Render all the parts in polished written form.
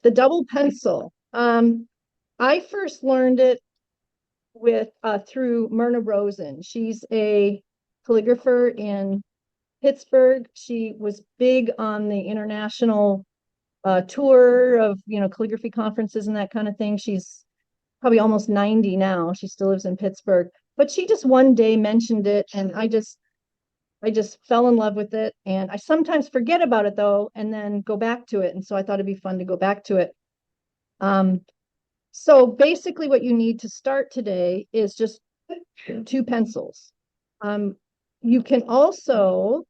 the double pencil. I first learned it with through Myrna Rosen. She's a calligrapher in Pittsburgh. She was big on the international tour of, calligraphy conferences and that kind of thing. She's probably almost 90 now. She still lives in Pittsburgh, but she just one day mentioned it, and I just fell in love with it. And I sometimes forget about it though, and then go back to it. And so I thought it'd be fun to go back to it. Um, so basically what you need to start today is just two pencils. Um, you can also,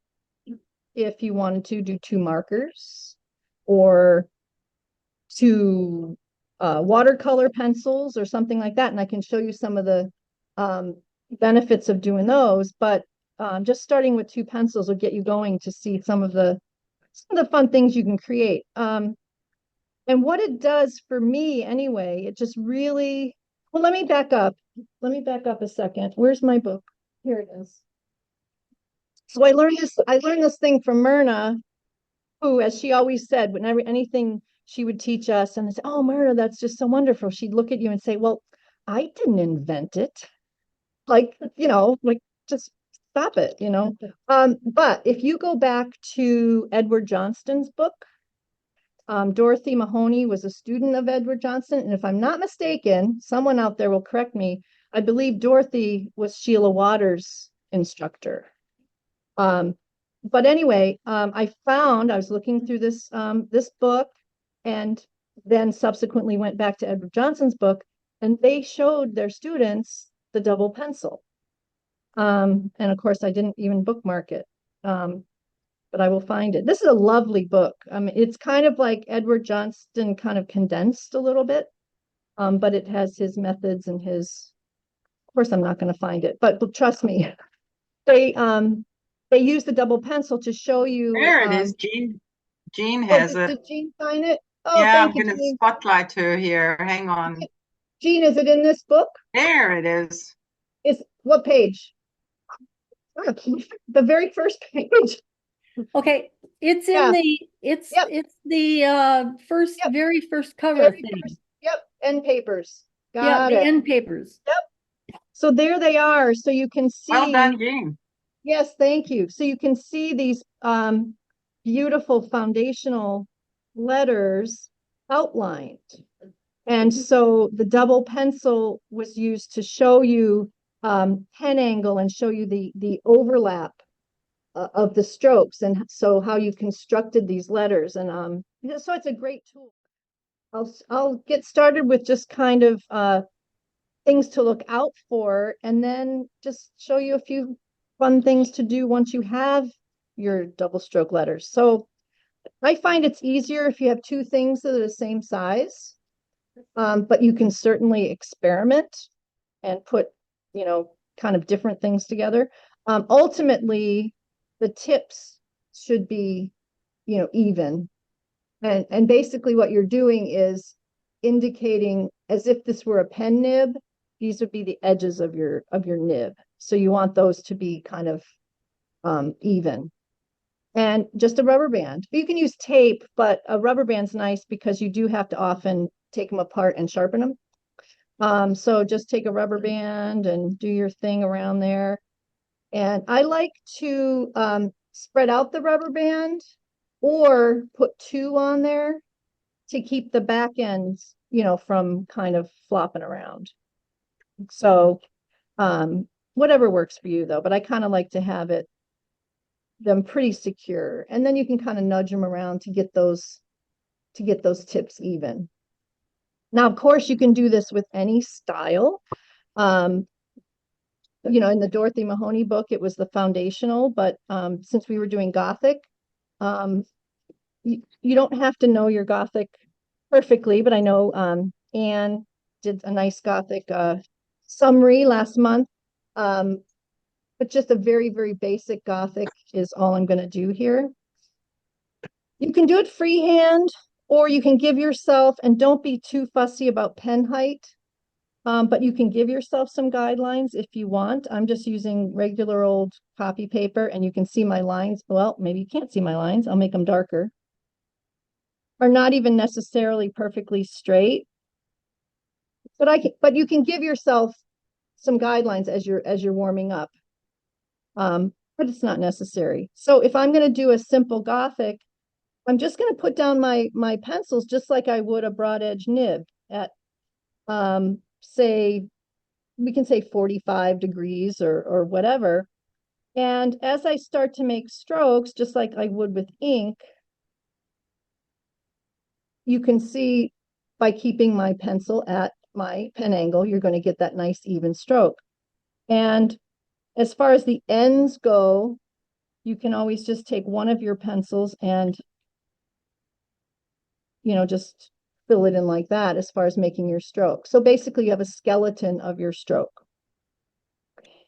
if you wanted to, do two markers or two watercolor pencils or something like that. And I can show you some of the benefits of doing those. But just starting with two pencils will get you going to see some of the fun things you can create. And what it does for me anyway, it just really, well, let me back up. Let me back up a second. Where's my book? Here it is. So I learned this thing from Myrna, who, as she always said, whenever anything she would teach us and say, "Oh, Myrna, that's just so wonderful." She'd look at you and say, "Well, I didn't invent it." Like, just stop it. But if you go back to Edward Johnston's book, Dorothy Mahoney was a student of Edward Johnston. And if I'm not mistaken, someone out there will correct me. I believe Dorothy was Sheila Waters' instructor. But anyway, I was looking through this book, and then subsequently went back to Edward Johnston's book, and they showed their students the double pencil. And of course, I didn't even bookmark it. But I will find it. This is a lovely book. It's kind of like Edward Johnston kind of condensed a little bit, but it has his methods and of course, I'm not going to find it, but trust me, they use the double pencil to show you. There it is. Jean has it. Did Jean find it? Oh, Yeah, I'm thank you, going to Jean. spotlight her here. Hang on. Jean, is it in this book? There it is. Is what page? The very first page. Okay, it's in Yeah. it's Yep. it's the Yep. very first cover Very thing. first. Yep, end papers. Yeah, Got the it. end papers. Yep. So there they are. So you can see. Well done, Jean. Yes, thank you. So you can see these beautiful foundational letters outlined. And so the double pencil was used to show you pen angle and show you the overlap of the strokes, and so how you constructed these letters. And so it's a great tool. I'll get started with just kind of things to look out for, and then just show you a few fun things to do once you have your double stroke letters. So I find it's easier if you have two things that are the same size, but you can certainly experiment and put, kind of different things together. Ultimately, the tips should be, even. And basically what you're doing is indicating, as if this were a pen nib, these would be the edges of your nib. So you want those to be kind of even. And just a rubber band. You can use tape, but a rubber band's nice because you do have to often take them apart and sharpen them. So just take a rubber band and do your thing around there. And I like to spread out the rubber band or put two on there to keep the back ends, from kind of flopping around. So whatever works for you though, but I kind of like to have them pretty secure. And then you can kind of nudge them around to get those tips even. Now, of course, you can do this with any style. In the Dorothy Mahoney book, it was the foundational, but since we were doing Gothic, you don't have to know your Gothic perfectly, but I know Anne did a nice Gothic summary last month. But just a very, very basic Gothic is all I'm going to do here. You can do it freehand, or you can give yourself, and don't be too fussy about pen height, but you can give yourself some guidelines if you want. I'm just using regular old copy paper, and you can see my lines. Well, maybe you can't see my lines. I'll make them darker. are not even necessarily perfectly straight. But you can give yourself some guidelines as you're warming up. But it's not necessary. So if I'm going to do a simple Gothic, I'm just going to put down my pencils just like I would a broad edge nib at say, we can say 45 degrees or whatever. And as I start to make strokes, just like I would with ink, you can see by keeping my pencil at my pen angle, you're going to get that nice even stroke. And as far as the ends go, you can always just take one of your pencils and, just fill it in like that as far as making your stroke. So basically you have a skeleton of your stroke.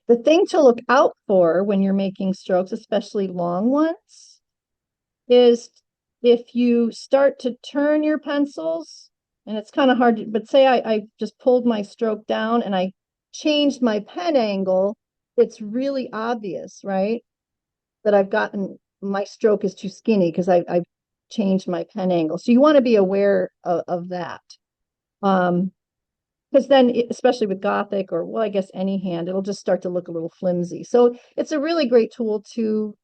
The thing to look out for when you're making strokes, especially long ones, is if you start to turn your pencils, and it's kind of hard to, but say I just pulled my stroke down and I changed my pen angle, it's really obvious, right? That I've gotten, my stroke is too skinny because I've changed my pen angle. So you want to be aware of that. Because then, especially with Gothic or, well, I guess any hand, it'll just start to look a little flimsy. So it's a really great tool to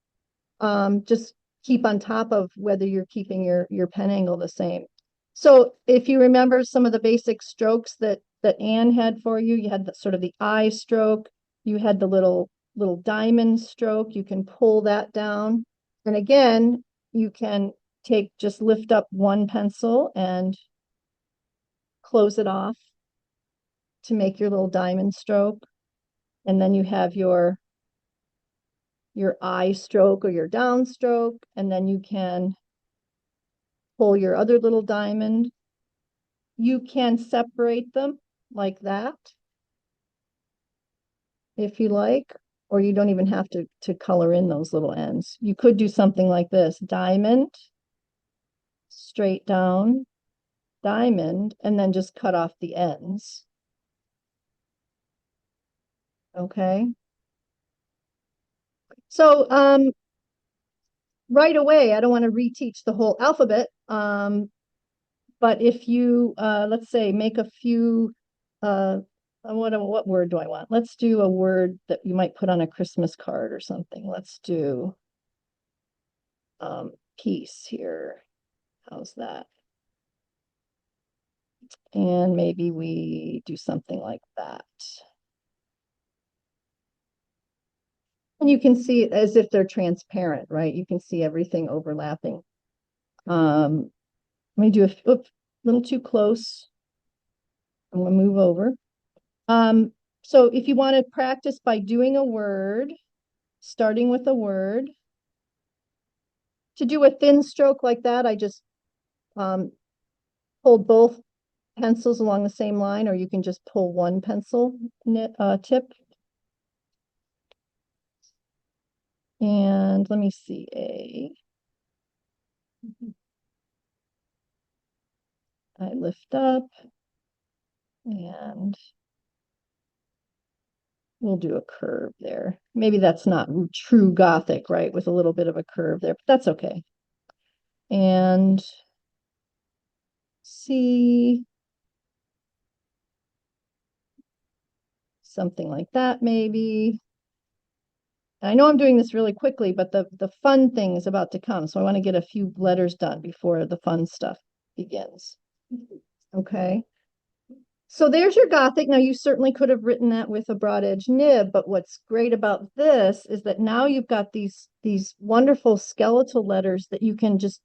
just keep on top of whether you're keeping your pen angle the same. So if you remember some of the basic strokes that Anne had for you, you had the sort of the eye stroke, you had the little diamond stroke, you can pull that down. And again, you can just lift up one pencil and close it off to make your little diamond stroke. And then you have your eye stroke or your down stroke, and then you can pull your other little diamond. You can separate them like that if you like, or you don't even have to color in those little ends. You could do something like this: diamond, straight down, diamond, and then just cut off the ends. Okay. So right away, I don't want to reteach the whole alphabet, but if you let's say make a few what word do I want? Let's do a word that you might put on a Christmas card or something. Let's do peace here. How's that? And maybe we do something like that. And you can see it as if they're transparent, right? You can see everything overlapping. Let me do a little too close. I'm going to move over. So if you want to practice by doing a word, starting with a word, to do a thin stroke like that, I just hold both pencils along the same line, or you can just pull one pencil tip. And let me see, I lift up and we'll do a curve there. Maybe that's not true Gothic, right? With a little bit of a curve there, but that's okay. And see, something like that maybe. I know I'm doing this really quickly, but the fun thing is about to come. So I want to get a few letters done before the fun stuff begins. Okay. So there's your Gothic. Now you certainly could have written that with a broad edge nib, but what's great about this is that now you've got these wonderful skeletal letters that you can just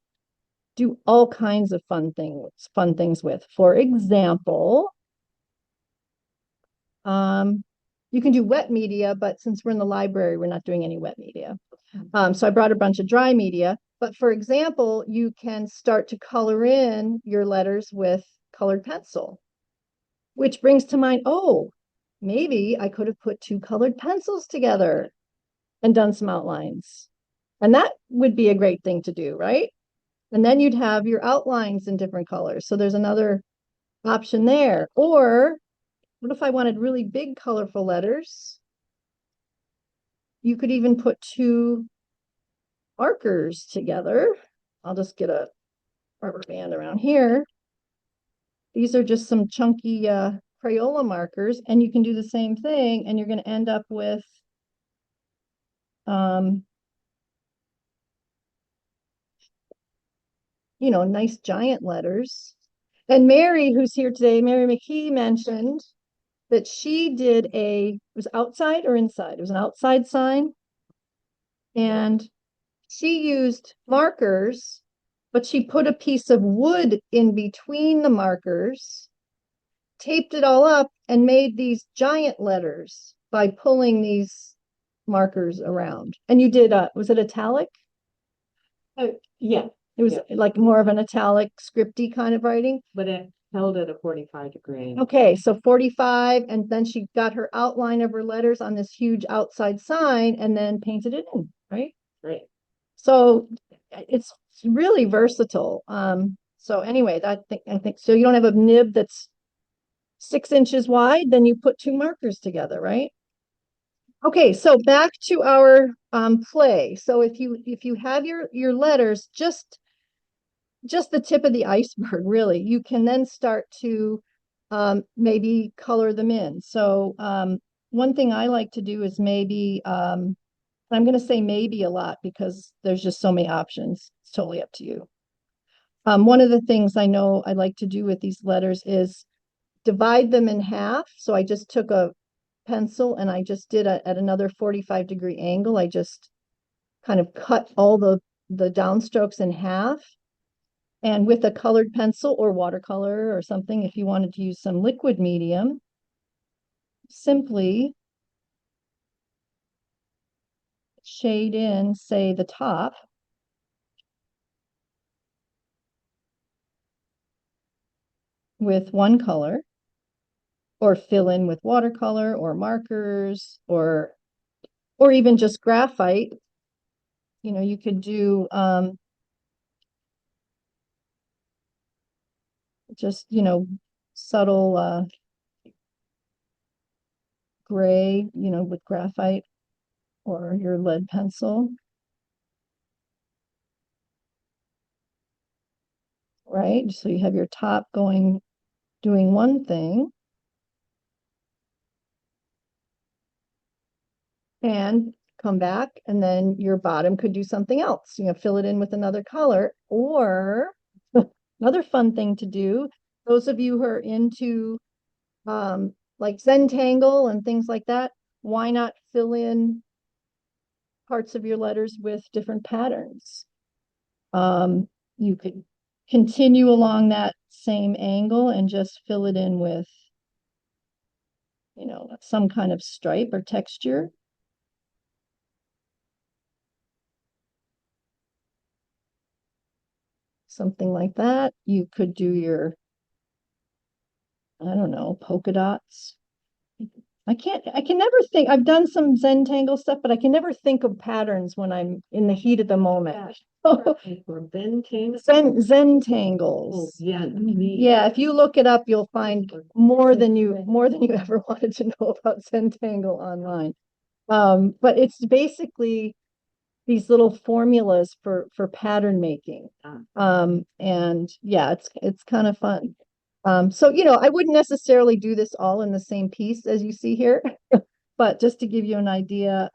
do all kinds of fun things with. For example, you can do wet media, but since we're in the library, we're not doing any wet media. So I brought a bunch of dry media. But for example, you can start to color in your letters with colored pencil, which brings to mind, oh, maybe I could have put two colored pencils together and done some outlines. And that would be a great thing to do, right? And then you'd have your outlines in different colors. So there's another option there. Or what if I wanted really big, colorful letters? You could even put two markers together. I'll just get a rubber band around here. These are just some chunky Crayola markers, and you can do the same thing, and you're going to end up with you know, nice giant letters. And Mary, who's here today, Mary McKee, mentioned that she did it was outside or inside? It was an outside sign. And she used markers, but she put a piece of wood in between the markers, taped it all up, and made these giant letters by pulling these markers around. And you did, was it italic? Yeah, It was Yeah. like more of an italic, scripty kind of writing. but it held at a 45-degree. Okay, so 45, and then she got her outline of her letters on this huge outside sign and then painted it in, right? Right. So it's really versatile. So anyway, I think so. You don't have a nib that's 6 inches wide, then you put 2 markers together, right? Okay, so back to our play. So if you have your letters, just the tip of the iceberg, really, you can then start to maybe color them in. So one thing I like to do is maybe I'm going to say maybe a lot because there's just so many options. It's totally up to you. One of the things I know I like to do with these letters is divide them in half. So I just took a pencil and I just did at another 45-degree angle. I just kind of cut all the downstrokes in half. And with a colored pencil or watercolor or something, if you wanted to use some liquid medium, simply shade in, say, the top. With one color, or fill in with watercolor or markers, or even just graphite. You know, you could do just, you know, subtle gray, you know, with graphite or your lead pencil. Right? So you have your top doing one thing. And come back, and then your bottom could do something else. You know, fill it in with another color, or another fun thing to do, those of you who are into like Zentangle and things like that, why not fill in parts of your letters with different patterns? You could continue along that same angle and just fill it in with, you know, some kind of stripe or texture. Something like that. You could do your, I don't know, polka dots. I can never think, I've done some Zentangle stuff, but I can never think of patterns when I'm in the heat of the moment. For Bentang. Zentangles. Oh, yeah. Yeah, if you look it up, you'll find more than you ever wanted to know about Zentangle online. But it's basically these little formulas for pattern making. And yeah, it's kind of fun. So, you know, I wouldn't necessarily do this all in the same piece as you see here, but just to give you an idea,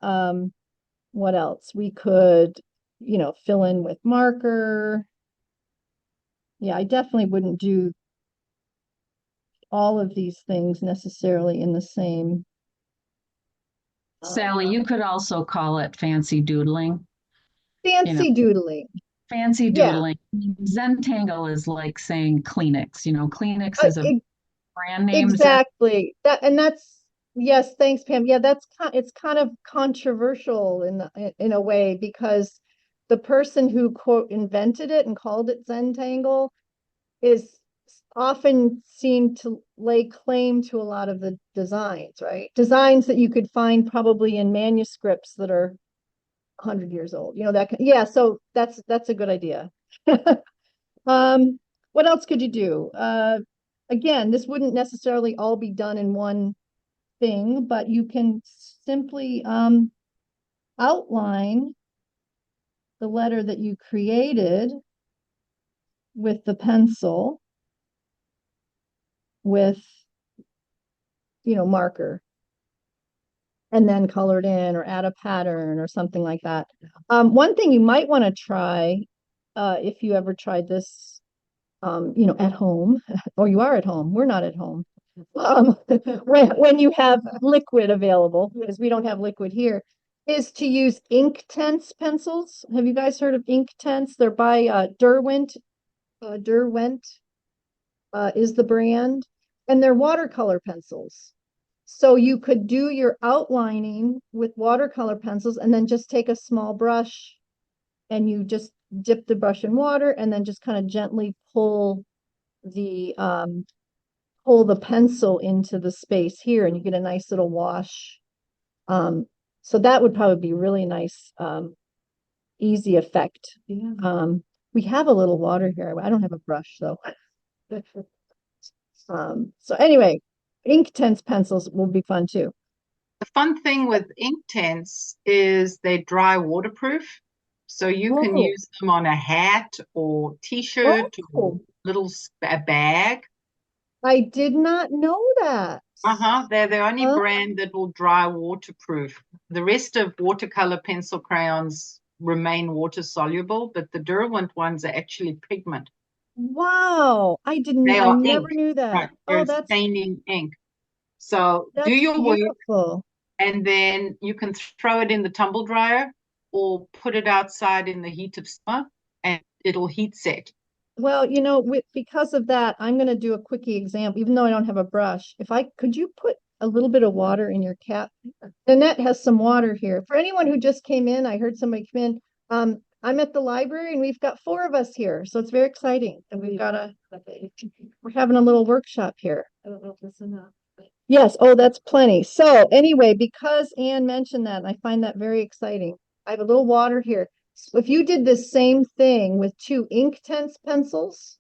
what else? We could, you know, fill in with marker. Yeah, I definitely wouldn't do all of these things necessarily in the same. Sally, you could also call it fancy doodling. Fancy doodling. Fancy Yeah. doodling. Zentangle is like saying Kleenex. You know, Kleenex is a brand name. Exactly. That's yes, thanks, Pam. Yeah, it's kind of controversial in a way, because the person who quote invented it and called it Zentangle is often seen to lay claim to a lot of the designs, right? Designs that you could find probably in manuscripts that are 100 years old. You know, yeah, so that's a good idea. What else could you do? Again, this wouldn't necessarily all be done in one thing, but you can simply outline the letter that you created with the pencil with, marker. And then colored in or add a pattern or something like that. One thing you might want to try, if you ever tried this, at home, or you are at home, we're not at home. When you have liquid available, because we don't have liquid here, is to use Inktense pencils. Have you guys heard of Inktense? They're by Derwent. Derwent is the brand, and they're watercolor pencils. So you could do your outlining with watercolor pencils and then just take a small brush and you just dip the brush in water and then just kind of gently pull the pencil into the space here and you get a nice little wash. So that would probably be really nice, easy effect. Yeah. We have a little water here. I don't have a brush though. So anyway, Inktense pencils will be fun too. The fun thing with Inktense is they're dry waterproof. So you can Oh. use them on a hat or t-shirt or Oh. little bag. I did not know that. They're the only Oh. brand that will dry waterproof. The rest of watercolor pencil crayons remain water soluble, but the Derwent ones are actually pigment. Wow, I They I are never ink. knew that. Right. Oh, They're staining ink. So do that's your work beautiful. and then you can throw it in the tumble dryer or put it outside in the heat of summer and it'll heat set. Well, because of that, I'm going to do a quickie example, even though I don't have a brush. Could you put a little bit of water in your cap? Nanette has some water here. For anyone who just came in, I heard somebody come in. I'm at the library and we've got 4 of us here. So it's very exciting. And we're having a little workshop here. I don't know if that's enough. Yes, oh, that's plenty. So anyway, because Anne mentioned that, and I find that very exciting, I have a little water here. So if you did the same thing with 2 Inktense pencils,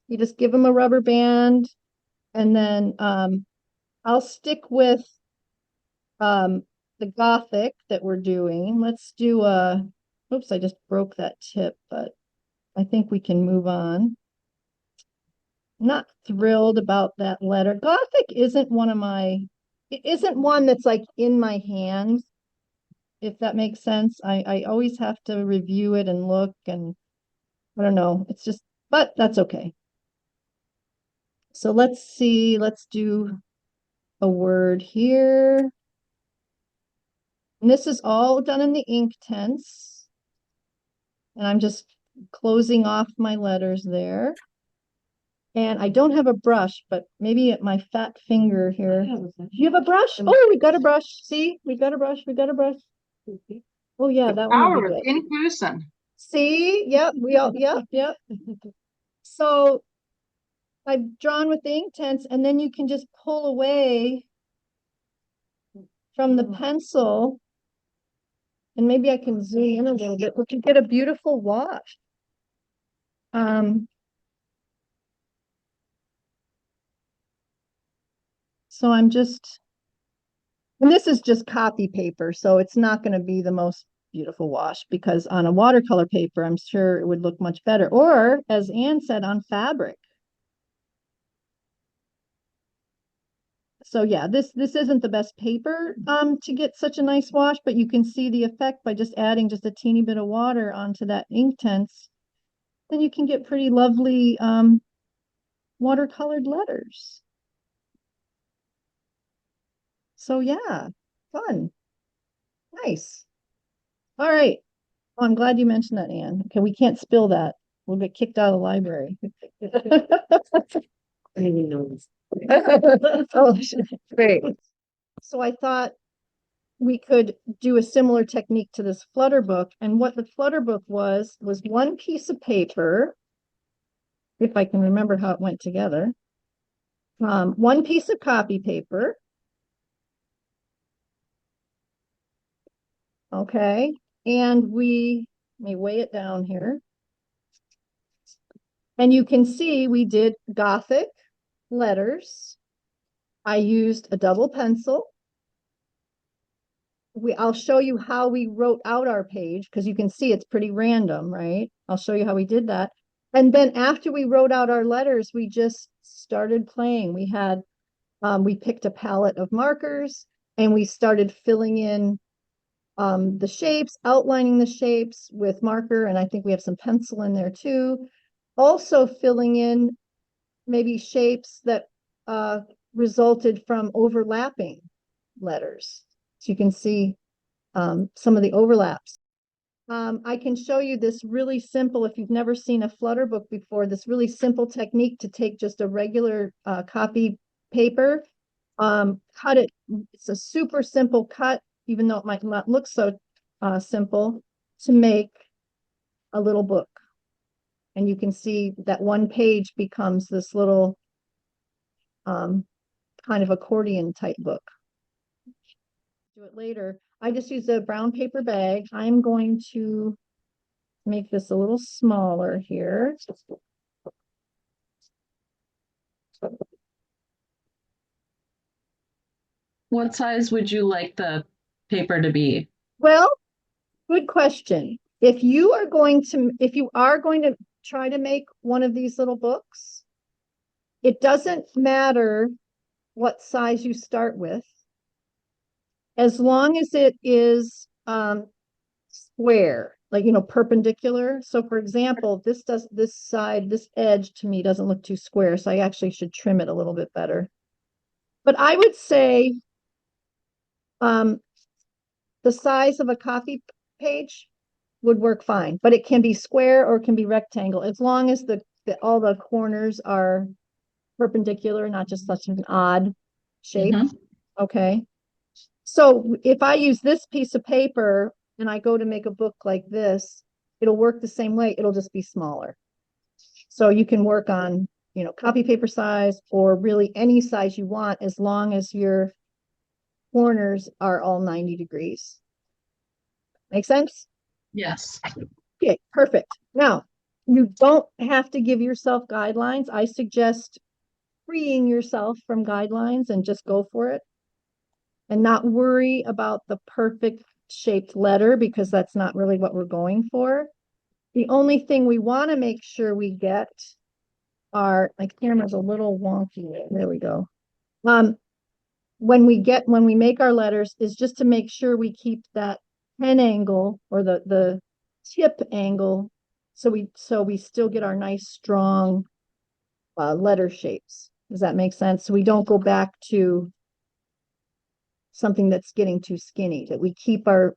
you just give them a rubber band, and then I'll stick with the Gothic that we're doing. Let's do oops, I just broke that tip, but I think we can move on. Not thrilled about that letter. Gothic isn't it isn't one that's like in my hand, if that makes sense. I always have to review it and look and I don't know. It's just, but that's okay. So let's see, let's do a word here. And this is all done in the Inktense. And I'm just closing off my letters there. And I don't have a brush, but maybe at my fat finger here. Do you have a brush? Oh, we got a brush. See, we got a brush. We got a brush. Oh yeah, that one would Power be of good. in person. See, yep, yep. So I've drawn with the Inktense, and then you can just pull away from the pencil. And maybe I can zoom in a little bit. We can get a beautiful wash. So I'm just, and this is just copy paper, so it's not going to be the most beautiful wash because on a watercolor paper, I'm sure it would look much better. Or as Anne said, on fabric. So yeah, this isn't the best paper to get such a nice wash, but you can see the effect by just adding just a teeny bit of water onto that Inktense. Then you can get pretty lovely watercolored letters. So yeah, fun. Nice. All right. Oh, I'm glad you mentioned that, Anne. Okay, we can't spill that. We'll get kicked out of the library. Oh, great. So I thought we could do a similar technique to this flutter book. And what the flutter book was one piece of paper, if I can remember how it went together. One piece of copy paper. Okay. And let me weigh it down here. And you can see we did Gothic letters. I used a double pencil. I'll show you how we wrote out our page because you can see it's pretty random, right? I'll show you how we did that. And then after we wrote out our letters, we just started playing. We picked a palette of markers and we started filling in the shapes, outlining the shapes with marker. And I think we have some pencil in there too. Also filling in maybe shapes that resulted from overlapping letters. So you can see some of the overlaps. I can show you this really simple, if you've never seen a Flutter book before, this really simple technique to take just a regular copy paper, cut it. It's a super simple cut, even though it might not look so simple, to make a little book. And you can see that one page becomes this little kind of accordion type book. Do it later. I just use a brown paper bag. I'm going to make this a little smaller here. What size would you like the paper to be? Well, good question. If you are going to try to make one of these little books, it doesn't matter what size you start with, as long as it is square, like, perpendicular. So for example, this edge to me doesn't look too square, so I actually should trim it a little bit better. But I would say the size of a copy page would work fine, but it can be square or it can be rectangle, as long as all the corners are perpendicular, not just such an odd shape. Okay. So if I use this piece of paper and I go to make a book like this, it'll work the same way. It'll just be smaller. So you can work on, copy paper size or really any size you want, as long as your corners are all 90 degrees. Make sense? Yes. Okay, perfect. Now, you don't have to give yourself guidelines. I suggest freeing yourself from guidelines and just go for it. And not worry about the perfect shaped letter, because that's not really what we're going for. The only thing we want to make sure we get are, my camera's a little wonky. There we go. When we make our letters, is just to make sure we keep that pen angle or the tip angle, so we still get our nice strong letter shapes. Does that make sense? So we don't go back to something that's getting too skinny, that we keep our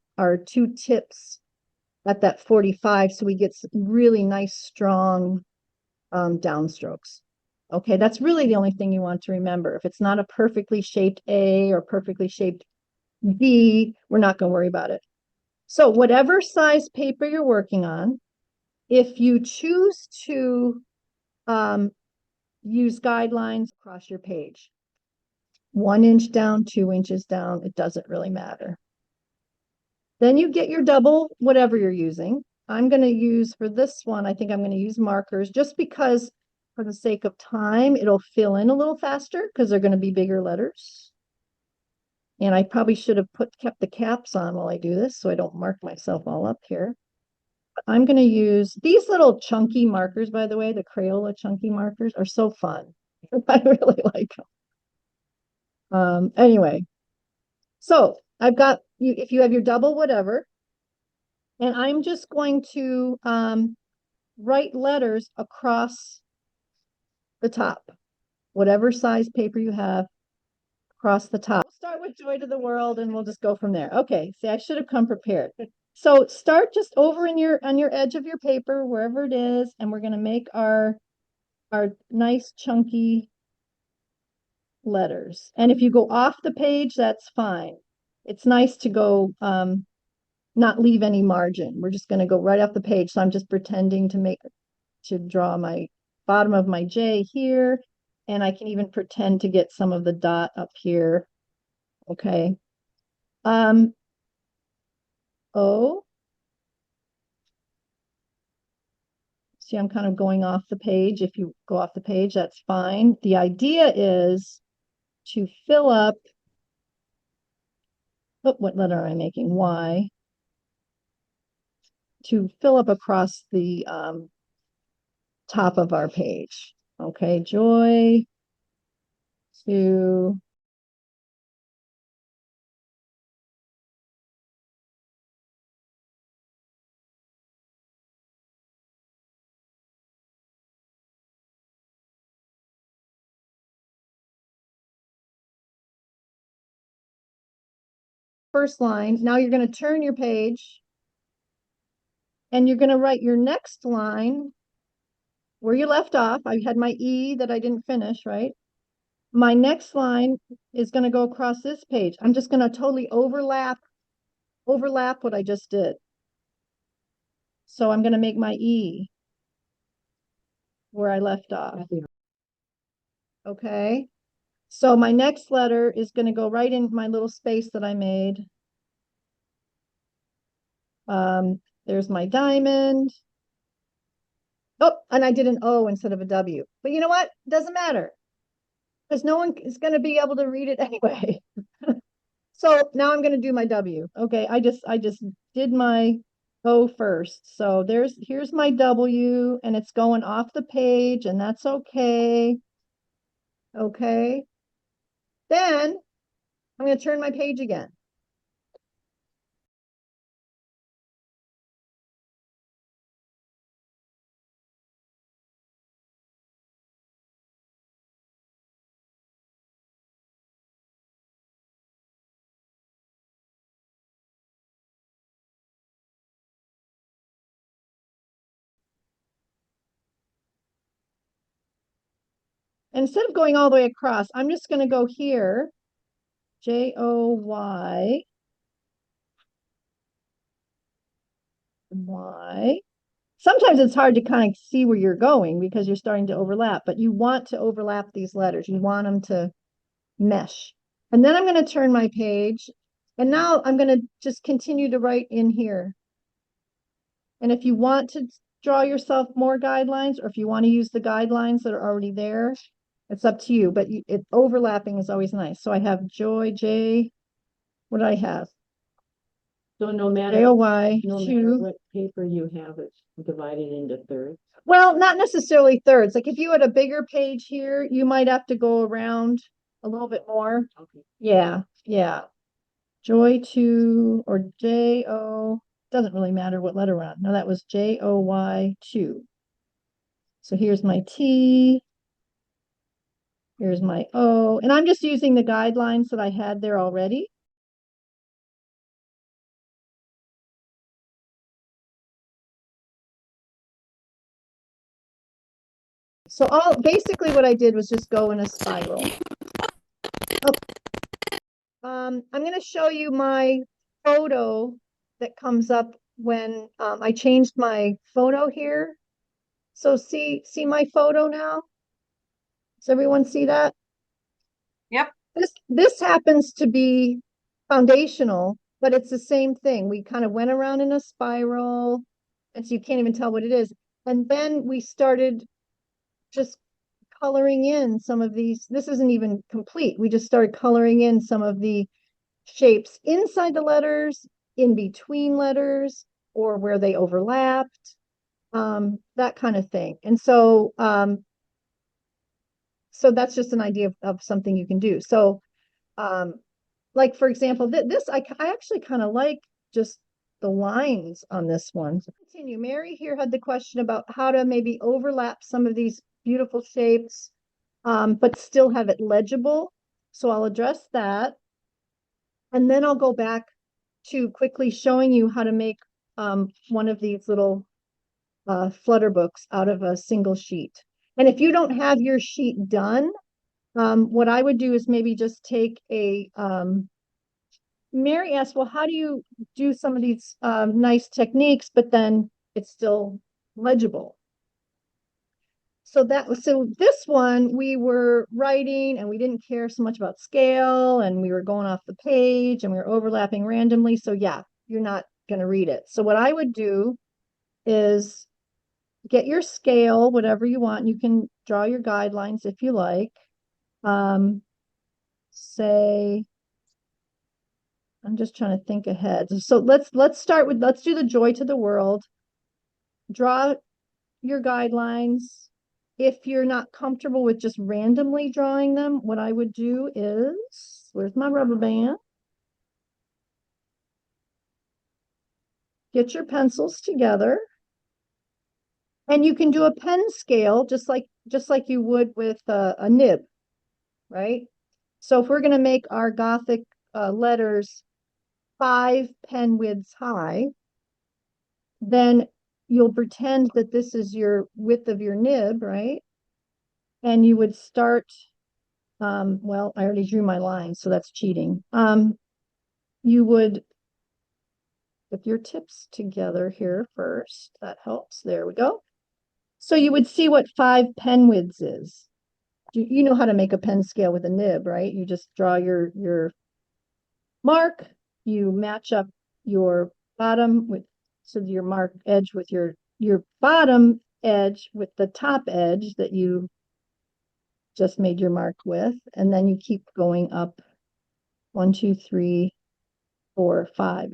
two tips at that 45, so we get really nice strong downstrokes. Okay, that's really the only thing you want to remember. If it's not a perfectly shaped A or perfectly shaped B, we're not going to worry about it. So whatever size paper you're working on, if you choose to use guidelines across your page, 1 inch down, 2 inches down, it doesn't really matter. Then you get your double, whatever you're using. I'm going to use, for this one, I think I'm going to use markers, just because for the sake of time, it'll fill in a little faster because they're going to be bigger letters. And I probably should have kept the caps on while I do this, so I don't mark myself all up here. But I'm going to use these little chunky markers, by the way. The Crayola chunky markers are so fun. I really like them. Anyway, so I've got you, if you have your double, whatever, and I'm just going to write letters across the top, whatever size paper you have, across the top. We'll start with Joy to the World and we'll just go from there. Okay, see, I should have come prepared. So start just over on your edge of your paper, wherever it is, and we're going to make our nice chunky letters. And if you go off the page, that's fine. It's nice to go not leave any margin. We're just going to go right off the page. So I'm just pretending to draw my bottom of my J here, and I can even pretend to get some of the dot up here. Okay. O. See, I'm kind of going off the page. If you go off the page, that's fine. The idea is to fill up, oh, what letter am I making? Y. To fill up across the top of our page. Okay, joy to first line. Now you're going to turn your page and you're going to write your next line where you left off. I had my E that I didn't finish, right? My next line is going to go across this page. I'm just going to totally overlap what I just did. So I'm going to make my E where I left off. Okay. So my next letter is going to go right in my little space that I made. There's my diamond. Oh, and I did an O instead of a W. But you know what? Doesn't matter. Because no one is going to be able to read it anyway. So now I'm going to do my W. Okay, I just did my O first. So here's my W, and it's going off the page, and that's okay. Okay. Then I'm going to turn my page again. Instead of going all the way across, I'm just going to go here, Joy, Y. Sometimes it's hard to kind of see where you're going because you're starting to overlap, but you want to overlap these letters. You want them to mesh. And then I'm going to turn my page, and now I'm going to just continue to write in here. And if you want to draw yourself more guidelines, or if you want to use the guidelines that are already there, it's up to you, but overlapping is always nice. So I have Joy, J, what do I have? So no matter, Joy, no matter 2. what paper you have, it's divided into thirds. Well, not necessarily thirds. Like if you had a bigger page here, you might have to go around a little bit more. Okay. Yeah, yeah. Joy 2 or J-O, doesn't really matter what letter we're on. No, that was Joy 2. So here's my T. Here's my O. And I'm just using the guidelines that I had there already. So basically what I did was just go in a spiral. Oh. I'm going to show you my photo that comes up when I changed my photo here. So see my photo now? Does everyone see that? Yep. This happens to be foundational, but it's the same thing. We kind of went around in a spiral, and so you can't even tell what it is. And then we started just coloring in some of these. This isn't even complete. We just started coloring in some of the shapes inside the letters, in between letters, or where they overlapped, that kind of thing. And so so that's just an idea of something you can do. So like for example, I actually kind of like just the lines on this one. So continue. Mary here had the question about how to maybe overlap some of these beautiful shapes, but still have it legible. So I'll address that. And then I'll go back to quickly showing you how to make one of these little flutter books out of a single sheet. And if you don't have your sheet done, what I would do is maybe just take a, Mary asked, well, how do you do some of these nice techniques, but then it's still legible? So this one we were writing and we didn't care so much about scale and we were going off the page and we were overlapping randomly. So yeah, you're not going to read it. So what I would do is get your scale, whatever you want. You can draw your guidelines if you like. Say, I'm just trying to think ahead. So let's do the joy to the world. Draw your guidelines. If you're not comfortable with just randomly drawing them, what I would do is, where's my rubber band? Get your pencils together. And you can do a pen scale just like you would with a nib, right? So if we're going to make our Gothic letters 5 pen widths high, then you'll pretend that this is your width of your nib, right? And you would start, well, I already drew my line, so that's cheating. You would put your tips together here first. That helps. There we go. So you would see what 5 pen widths is. You know how to make a pen scale with a nib, right? You just draw your mark, you match up your bottom with, so your mark edge with your bottom edge with the top edge that you just made your mark with, and then you keep going up 1, 2, 3, 4, 5.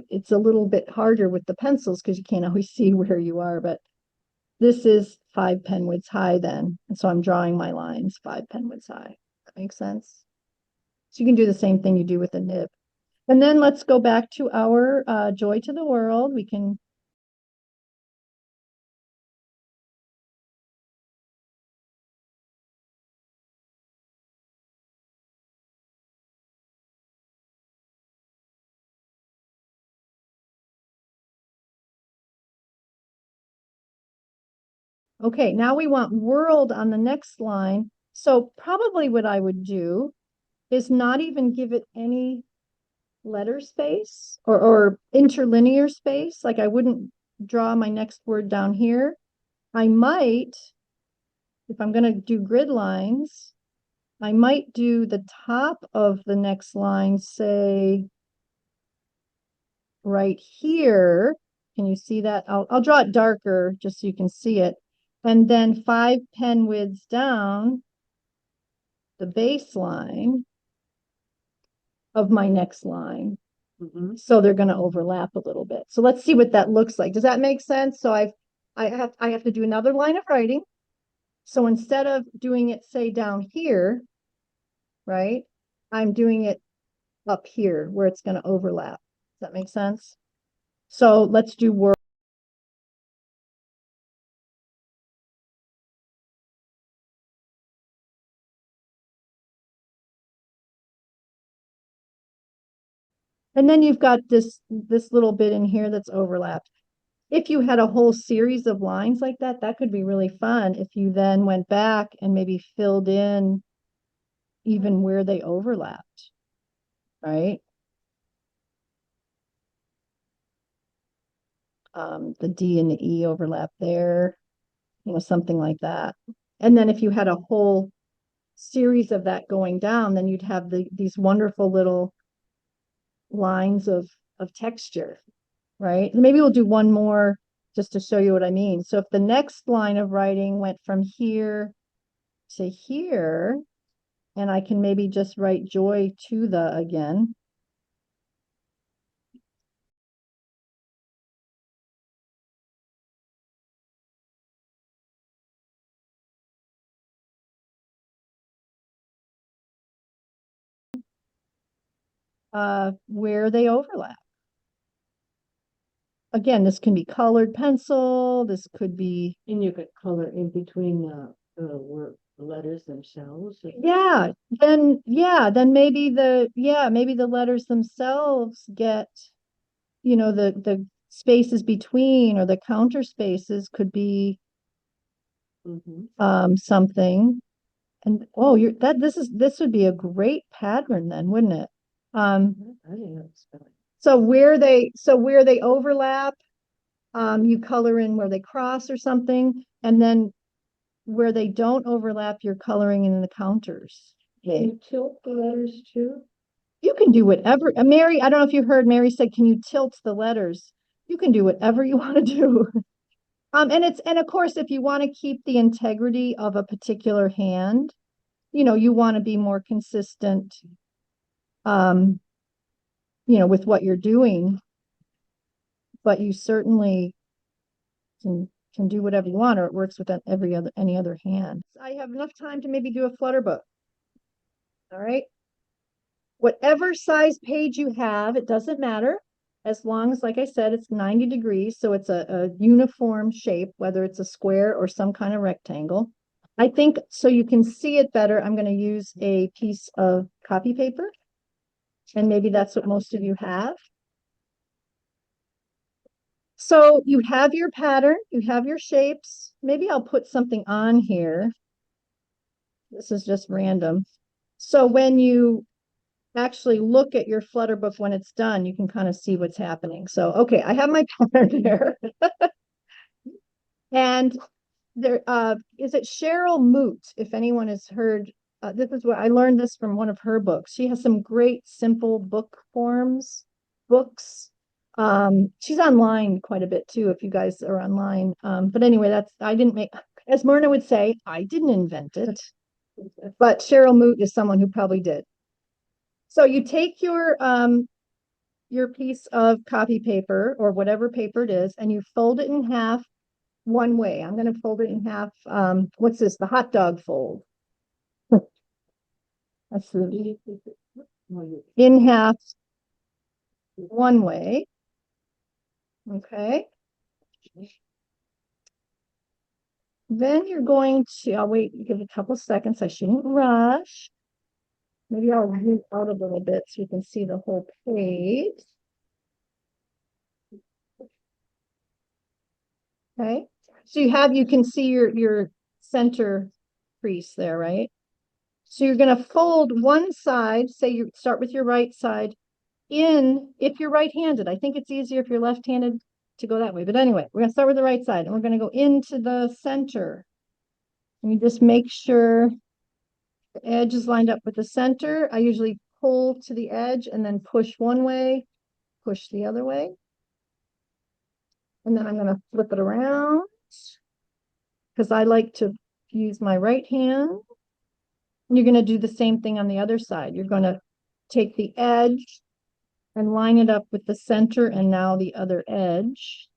It's a little bit harder with the pencils because you can't always see where you are, but this is 5 pen widths high then. And so I'm drawing my lines 5 pen widths high. That makes sense? So you can do the same thing you do with a nib. And then let's go back to our Joy to the World. We can okay, now we want world on the next line. So probably what I would do is not even give it any letter space or interlinear space. Like I wouldn't draw my next word down here. I might, if I'm going to do grid lines, I might do the top of the next line, say right here. Can you see that? I'll draw it darker just so you can see it. And then 5 pen widths down the baseline of my next line. Mhm. So they're going to overlap a little bit. So let's see what that looks like. Does that make sense? So I have to do another line of writing. So instead of doing it, say, down here, right, I'm doing it up here where it's going to overlap. Does that make sense? So let's do world. And then you've got this little bit in here that's overlapped. If you had a whole series of lines like that, that could be really fun if you then went back and maybe filled in even where they overlapped, right? The D and the E overlap there, something like that. And then if you had a whole series of that going down, then you'd have these wonderful little lines of texture, right? Maybe we'll do one more just to show you what I mean. So if the next line of writing went from here to here, and I can maybe just write joy to the again. Where they overlap. Again, this can be colored pencil. This could be, And you could color in between the word letters themselves. yeah, then maybe maybe the letters themselves get, the spaces between or the counter spaces could be Mhm. something. And oh, this would be a great pattern then, wouldn't it? I didn't know spelling. So where they overlap, you color in where they cross or something, and then where they don't overlap, you're coloring in the counters. Can you tilt the letters too? You can do whatever. Mary, I don't know if you heard, Mary said, can you tilt the letters? You can do whatever you want to do. And of course, if you want to keep the integrity of a particular hand, you want to be more consistent, um, with what you're doing, but you certainly can can do whatever you want, or it works with any other hand. I have enough time to maybe do a flutter book. All right. Whatever size page you have, it doesn't matter. As long as, like I said, it's 90 degrees. So it's a uniform shape, whether it's a square or some kind of rectangle. I think so you can see it better, I'm going to use a piece of copy paper. And maybe that's what most of you have. So you have your pattern, you have your shapes. Maybe I'll put something on here. This is just random. So when you actually look at your flutter book when it's done, you can kind of see what's happening. So, okay, I have my pattern there. And there is it Cheryl Moot, if anyone has heard, this is what I learned this from one of her books. She has some great simple book forms, books. She's online quite a bit too, if you guys are online. But anyway, I didn't make, as Myrna would say, I didn't invent it. But Cheryl Moot is someone who probably did. So you take your piece of copy paper or whatever paper it is, and you fold it in half one way. I'm going to fold it in half. What's this? The hot dog fold. That's the in half one way. Okay. Then you're going to, I'll wait, give it a couple seconds. I shouldn't rush. Maybe I'll move out a little bit so you can see the whole page. Okay. So you can see your center crease there, right? So you're going to fold one side, say you start with your right side if you're right-handed. I think it's easier if you're left-handed to go that way. But anyway, we're going to start with the right side and we're going to go into the center. And you just make sure the edge is lined up with the center. I usually pull to the edge and then push one way, push the other way. And then I'm going to flip it around because I like to use my right hand. And you're going to do the same thing on the other side. You're going to take the edge and line it up with the center and now the other edge.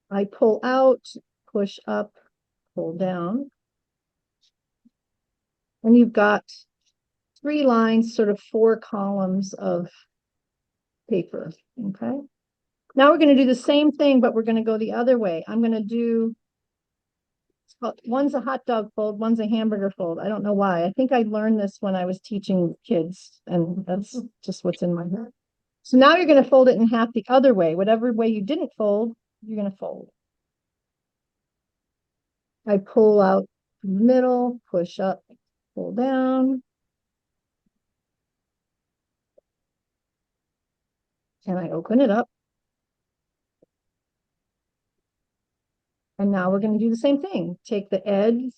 I pull out, push up, pull down. And you've got 3 lines, sort of 4 columns of paper, okay? Now we're going to do the same thing, but we're going to go the other way. I'm going to do, one's a hot dog fold, one's a hamburger fold. I don't know why. I think I learned this when I was teaching kids, and that's just what's in my head. So now you're going to fold it in half the other way. Whatever way you didn't fold, you're going to fold. I pull out the middle, push up, pull down. And I open it up. And now we're going to do the same thing. Take the edge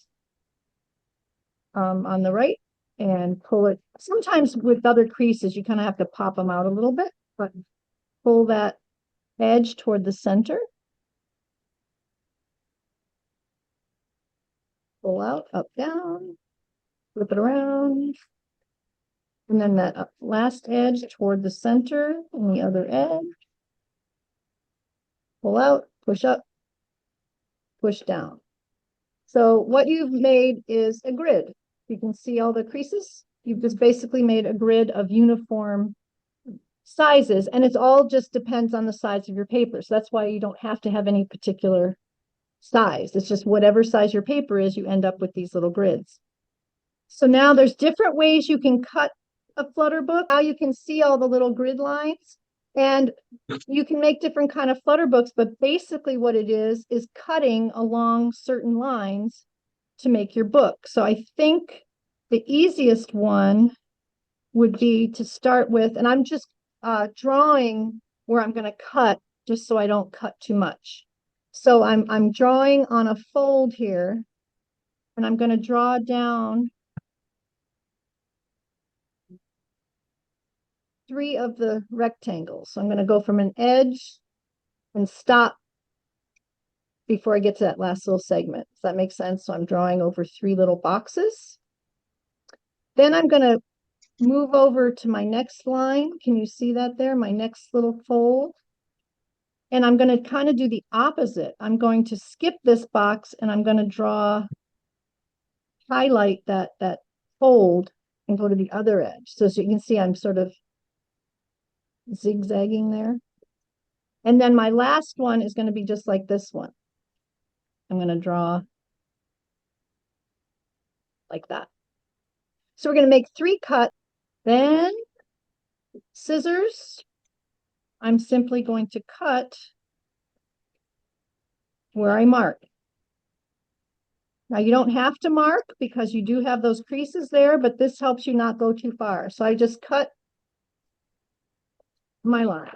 on the right and pull it. Sometimes with other creases, you kind of have to pop them out a little bit, but pull that edge toward the center. Pull out, up, down, flip it around. And then that last edge toward the center and the other edge. Pull out, push up, push down. So what you've made is a grid. You can see all the creases. You've just basically made a grid of uniform sizes, and it's all just depends on the size of your paper. So that's why you don't have to have any particular size. It's just whatever size your paper is, you end up with these little grids. So now there's different ways you can cut a flutter book. Now you can see all the little grid lines, and you can make different kind of flutter books, but basically what it is cutting along certain lines to make your book. So I think the easiest one would be to start with, and I'm just drawing where I'm going to cut just so I don't cut too much. So I'm drawing on a fold here, and I'm going to draw down 3 of the rectangles. So I'm going to go from an edge and stop before I get to that last little segment. Does that make sense? So I'm drawing over 3 little boxes. Then I'm going to move over to my next line. Can you see that there? My next little fold. And I'm going to kind of do the opposite. I'm going to skip this box and I'm going to highlight that fold and go to the other edge. So as you can see, I'm sort of zigzagging there. And then my last one is going to be just like this one. I'm going to draw like that. So we're going to make 3 cuts. Then scissors. I'm simply going to cut where I mark. Now you don't have to mark because you do have those creases there, but this helps you not go too far. So I just cut my line.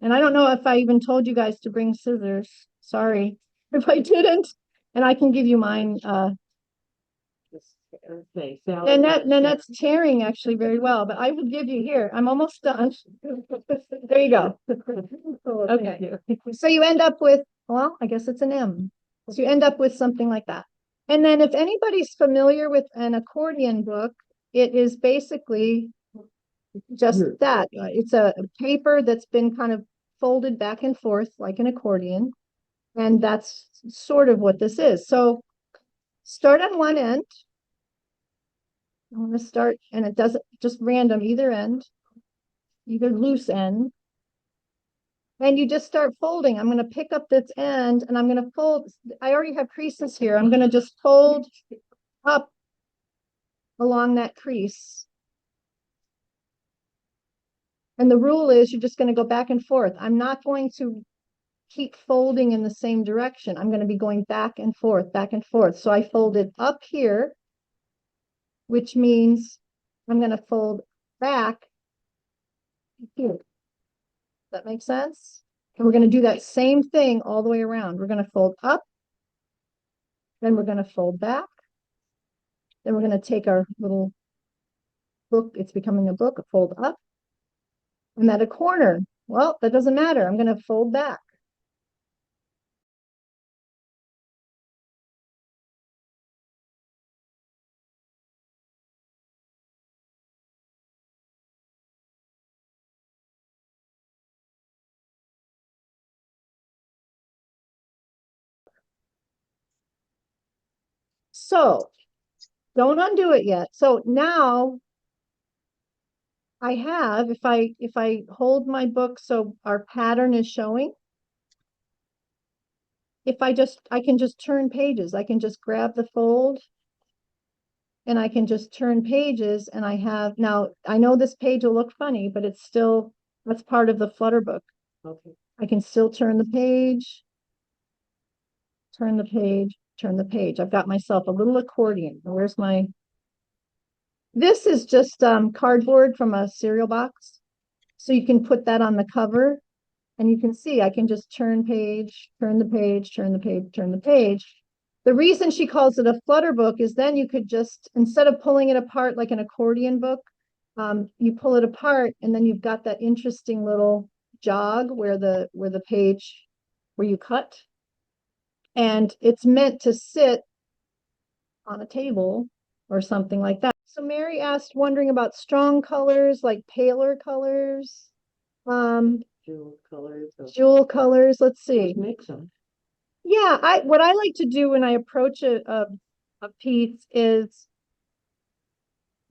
And I don't know if I even told you guys to bring scissors. Sorry if I didn't. And I can give you mine. Okay, And that's tearing actually very well, but I will give you here. I'm almost done. There you go. Okay. So you end up with, well, I guess it's an M. So you end up with something like that. And then if anybody's familiar with an accordion book, it is basically just that. It's a paper that's been kind of folded back and forth like an accordion. And that's sort of what this is. So start on one end. I'm going to start, and it doesn't just random either end, either loose end. And you just start folding. I'm going to pick up this end and I'm going to fold. I already have creases here. I'm going to just fold up along that crease. And the rule is you're just going to go back and forth. I'm not going to keep folding in the same direction. I'm going to be going back and forth, back and forth. So I folded up here, which means I'm going to fold back here. That makes sense? And we're going to do that same thing all the way around. We're going to fold up, then we're going to fold back, then we're going to take our little book, it's becoming a book, fold up. I'm at a corner. Well, that doesn't matter. I'm going to fold back. So don't undo it yet. So now I have, if I hold my book so our pattern is showing, I can just turn pages. I can just grab the fold and I can just turn pages and I have, now I know this page will look funny, but it's still, that's part of the Flutter book. Okay. I can still turn the page, turn the page, turn the page. I've got myself a little accordion. Where's my, this is just cardboard from a cereal box. So you can put that on the cover and you can see I can just turn page, turn the page, turn the page, turn the page. The reason she calls it a Flutter book is then you could just, instead of pulling it apart like an accordion book, you pull it apart and then you've got that interesting little jog where the page, where you cut. And it's meant to sit on a table or something like that. So Mary asked, wondering about strong colors, like paler colors. Jewel colors. Jewel colors, let's see. Mix them. Yeah, what I like to do when I approach a piece is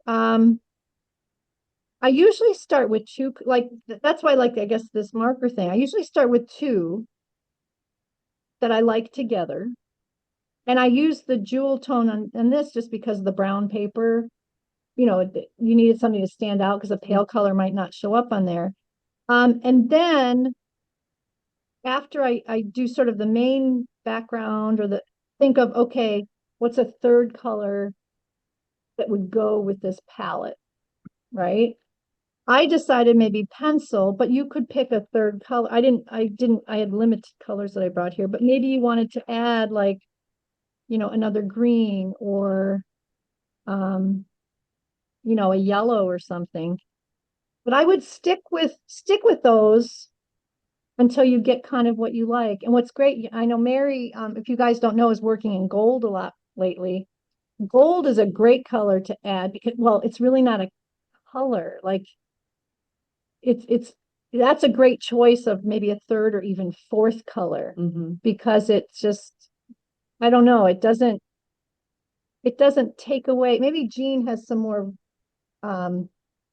I usually start with 2, like that's why I like, I guess, this marker thing. I usually start with 2 that I like together. And I use the jewel tone on this just because of the brown paper. You know, you needed something to stand out because a pale color might not show up on there. And then after I do sort of the main background or think of, okay, what's a third color that would go with this palette, right? I decided maybe pencil, but you could pick a third color. I had limited colors that I brought here, but maybe you wanted to add like, you know, another green or, you know, a yellow or something. But I would stick with those until you get kind of what you like. And what's great, I know Mary, if you guys don't know, is working in gold a lot lately. Gold is a great color to add because, well, it's really not a color. Like it's that's a great choice of maybe a third or even fourth color, Mm-hmm. because it's just, I don't know, it doesn't take away. Maybe Jean has some more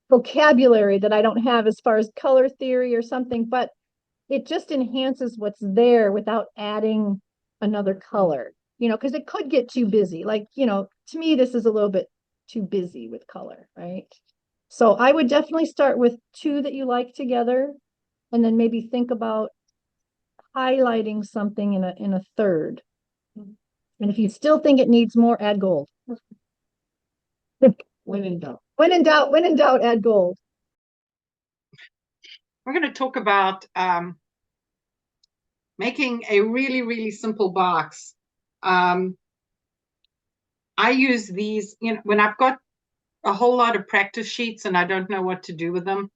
vocabulary that I don't have as far as color theory or something, but it just enhances what's there without adding another color, because it could get too busy. Like, to me, this is a little bit too busy with color, right? So I would definitely start with two that you like together, and then maybe think about highlighting something in a third. And if you still think it needs more, add gold. When in doubt. When in doubt, add gold. We're going to talk about making a really, really simple box. I use these, when I've got a whole lot of practice sheets and I don't know what to do with them,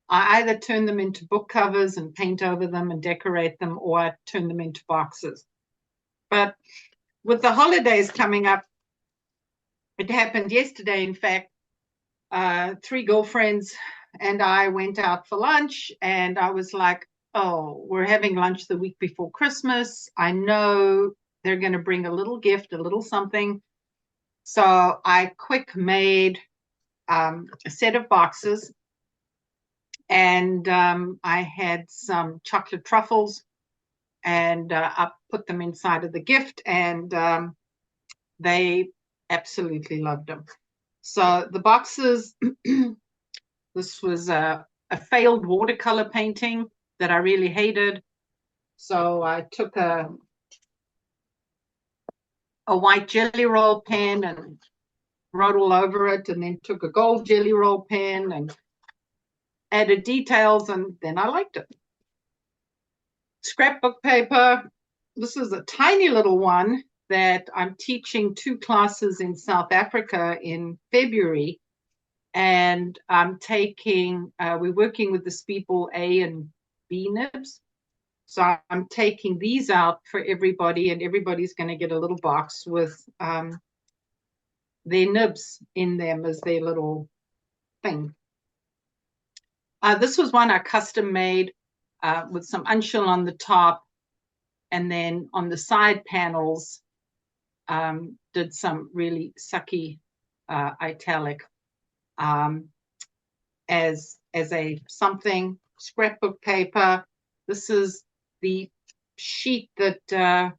I either turn them into book covers and paint over them and decorate them, or I turn them into boxes. But with the holidays coming up, it happened yesterday, in fact, 3 girlfriends and I went out for lunch, and I was like, oh, we're having lunch the week before Christmas. I know they're going to bring a little gift, a little something. So I quick made a set of boxes, and I had some chocolate truffles, and I put them inside of the gift, and they absolutely loved them. So the boxes, this was a failed watercolor painting that I really hated. So I took a white jelly roll pen and wrote all over it, and then took a gold jelly roll pen and added details, and then I liked it. Scrapbook paper. This is a tiny little one that I'm teaching 2 classes in South Africa in February. And I'm taking, we're working with the Speedball A and B nibs. So I'm taking these out for everybody, and everybody's going to get a little box with their nibs in them as their little thing. This was one I custom made with some unshell on the top, and then on the side panels did some really sucky italic as a something. Scrapbook paper. This is the sheet that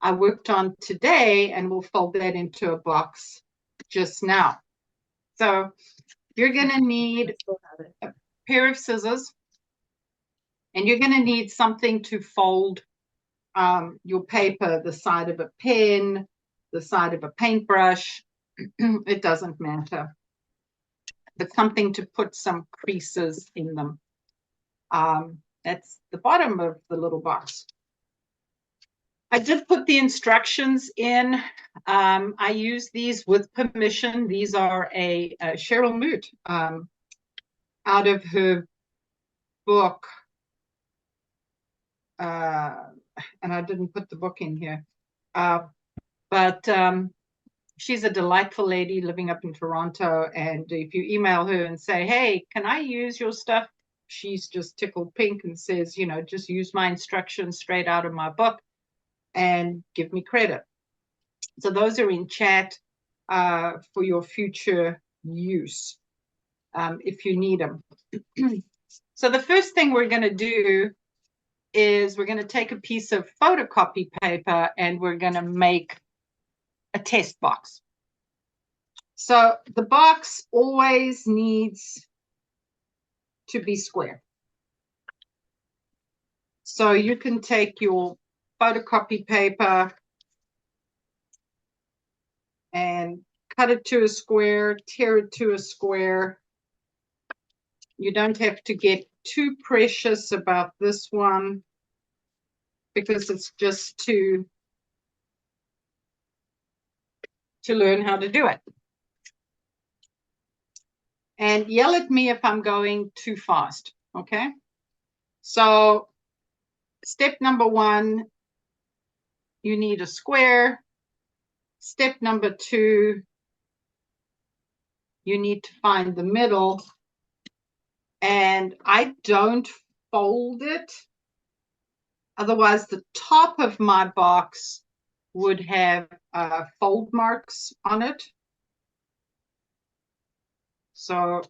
I worked on today, and we'll fold that into a box just now. So you're going to need a pair of scissors, and you're going to need something to fold your paper, the side of a pen, the side of a paintbrush. It doesn't matter, but something to put some creases in them. That's the bottom of the little box. I did put the instructions in. I use these with permission. These are a Cheryl Moot out of her book. And I didn't put the book in here. But she's a delightful lady living up in Toronto. And if you email her and say, hey, can I use your stuff? She's just tickled pink and says, just use my instructions straight out of my book and give me credit. So those are in chat for your future use if you need them. So the first thing we're going to do is we're going to take a piece of photocopy paper and we're going to make a test box. So the box always needs to be square. So you can take your photocopy paper and cut it to a square, tear it to a square. You don't have to get too precious about this one because it's just to learn how to do it. And yell at me if I'm going too fast, okay? So step number 1, you need a square. Step number 2, you need to find the middle. and I don't fold it. Otherwise, the top of my box would have fold marks on it. So,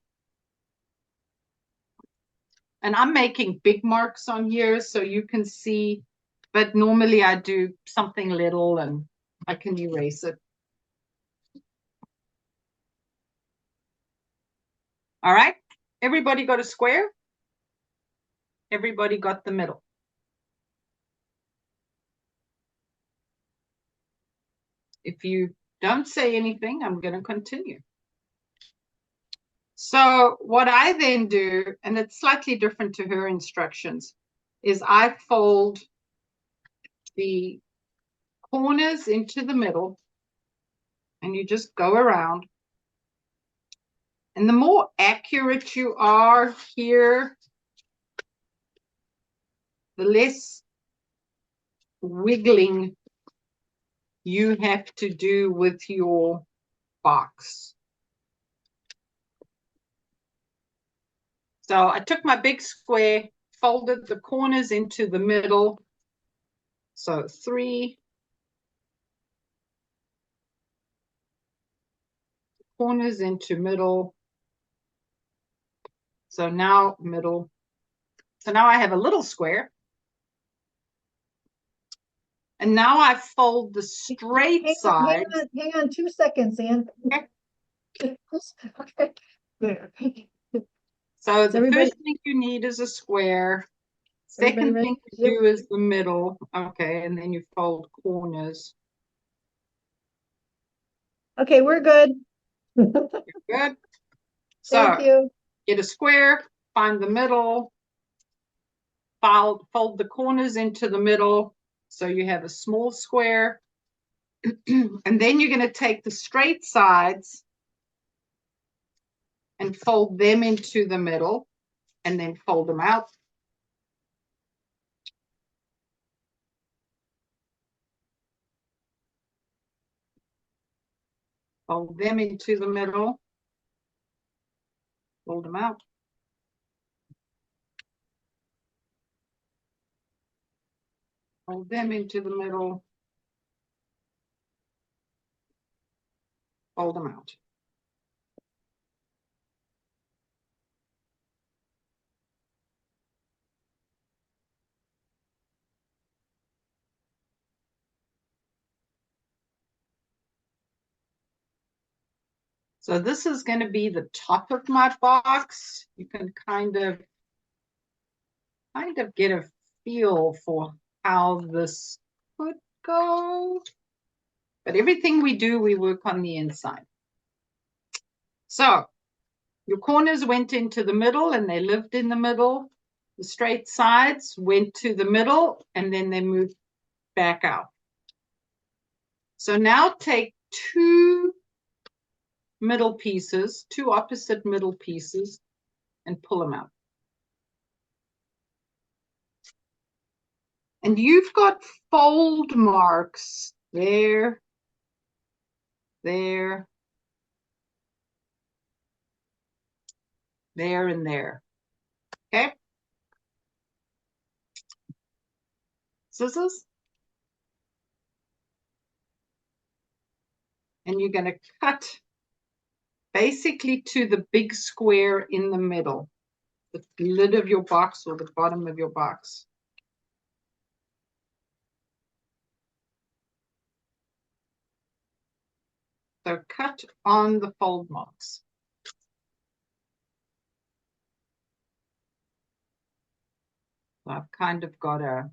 and I'm making big marks on here so you can see, but normally I do something little and I can erase it. All right, everybody got a square? Everybody got the middle. If you don't say anything, I'm going to continue. So what I then do, and it's slightly different to her instructions, is I fold the corners into the middle and you just go around. And the more accurate you are here, the less wiggling you have to do with your box. So I took my big square, folded the corners into the middle. So 3 corners into middle. So now middle. So now I have a little square. And now I fold the straight side. Hang on 2 seconds, Ann. Okay. Okay. There. So the Everybody- first thing you need is a square. Everybody Second ready? thing to do is the middle. Okay, and then you fold corners. Okay, we're good. Good. So Thank you. get a square, find the middle, fold the corners into the middle. So you have a small square. And then you're going to take the straight sides and fold them into the middle and then fold them out. Fold them into the middle. Fold them out. Fold them into the middle. Fold them out. So this is going to be the top of my box. You can kind of get a feel for how this could go. But everything we do, we work on the inside. So your corners went into the middle and they lived in the middle. The straight sides went to the middle and then they moved back out. So now take 2 middle pieces, 2 opposite middle pieces, and pull them out. And you've got fold marks there, there, there, and there. Okay? Scissors. And you're going to cut basically to the big square in the middle, the lid of your box or the bottom of your box. So cut on the fold marks. So I've kind of got a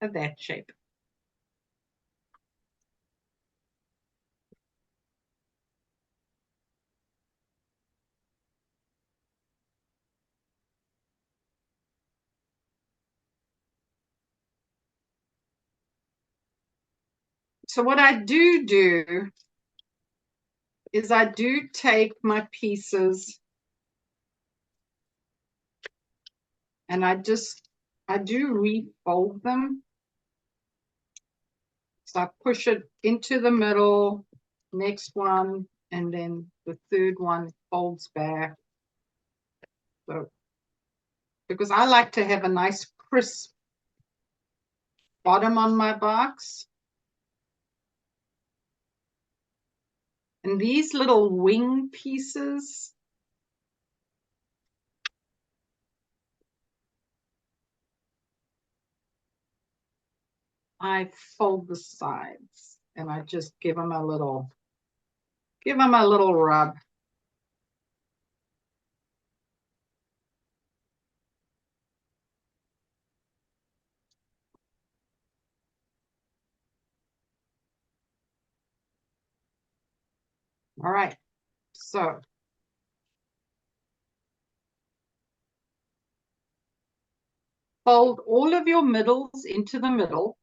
that shape. So what I do is I do take my pieces and I do refold them. So I push it into the middle, next one, And then the third one folds back. So, because I like to have a nice crisp bottom on my box. And these little wing pieces, I fold the sides and I just give them a little rub. All right, so fold all of your middles into the middle.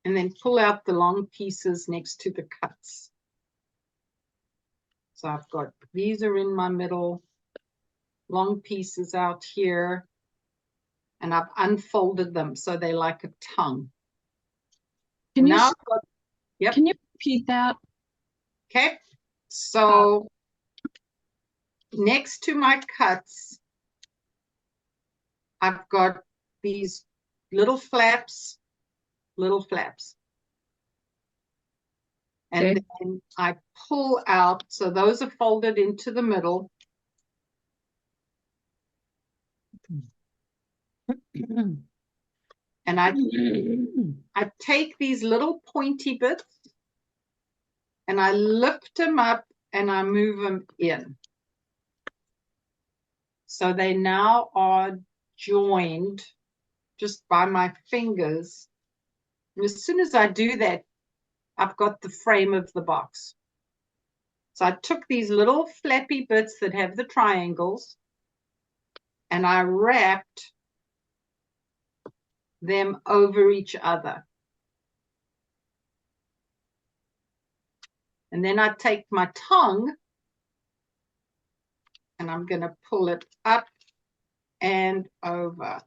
And then pull out the long pieces next to the cuts. So I've got, these are in my middle, long pieces out here, and I've unfolded them so they're like a tongue. Can you, Now s- I've got, yep. can you repeat that? Okay, so next to my cuts, I've got these little flaps. And Okay. then I pull out, so those are folded into the middle. And I take these little pointy bits and I lift them up and I move them in. So they now are joined just by my fingers. And as soon as I do that, I've got the frame of the box. So I took these little flappy bits that have the triangles and I wrapped them over each other. And then I take my tongue and I'm going to pull it up and over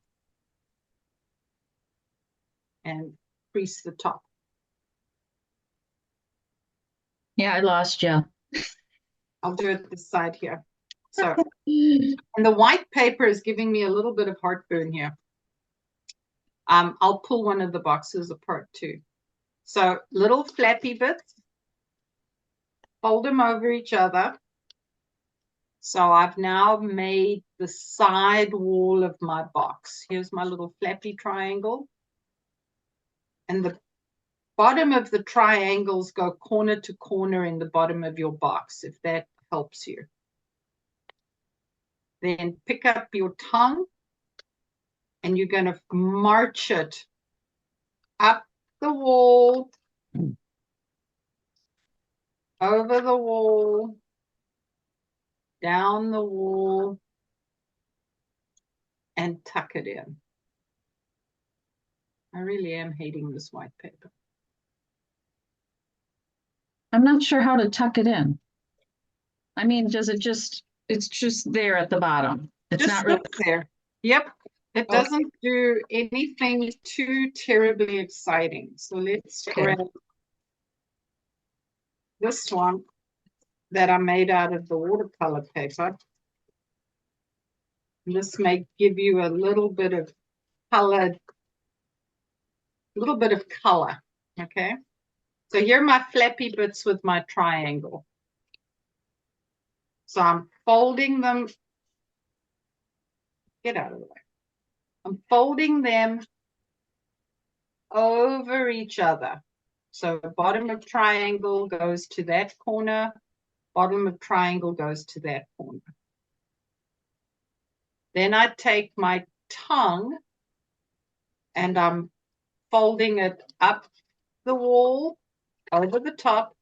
and crease the top. Yeah, I lost you. I'll do it this side here. So, and the white paper is giving me a little bit of heartburn here. I'll pull one of the boxes apart too. So little flappy bits, fold them over each other. So I've now made the side wall of my box. Here's my little flappy triangle. And the bottom of the triangles go corner to corner in the bottom of your box, if that helps you. Then pick up your tongue and you're going to march it up the wall, over the wall, down the wall, and tuck it in. I really am hating this white paper. I'm not sure how to tuck it in. I mean, it's just there at the bottom. It's Just not really, sits there. Yep. It Okay. doesn't do anything too terribly exciting. So let's Okay. grab this one that I made out of the watercolor paper. This may give you a little bit of color, okay? So here are my flappy bits with my triangle. So I'm folding them, get out of the way. I'm folding them over each other. So bottom of triangle goes to that corner, bottom of triangle goes to that corner. Then I take my tongue and I'm folding it up the wall, over the top,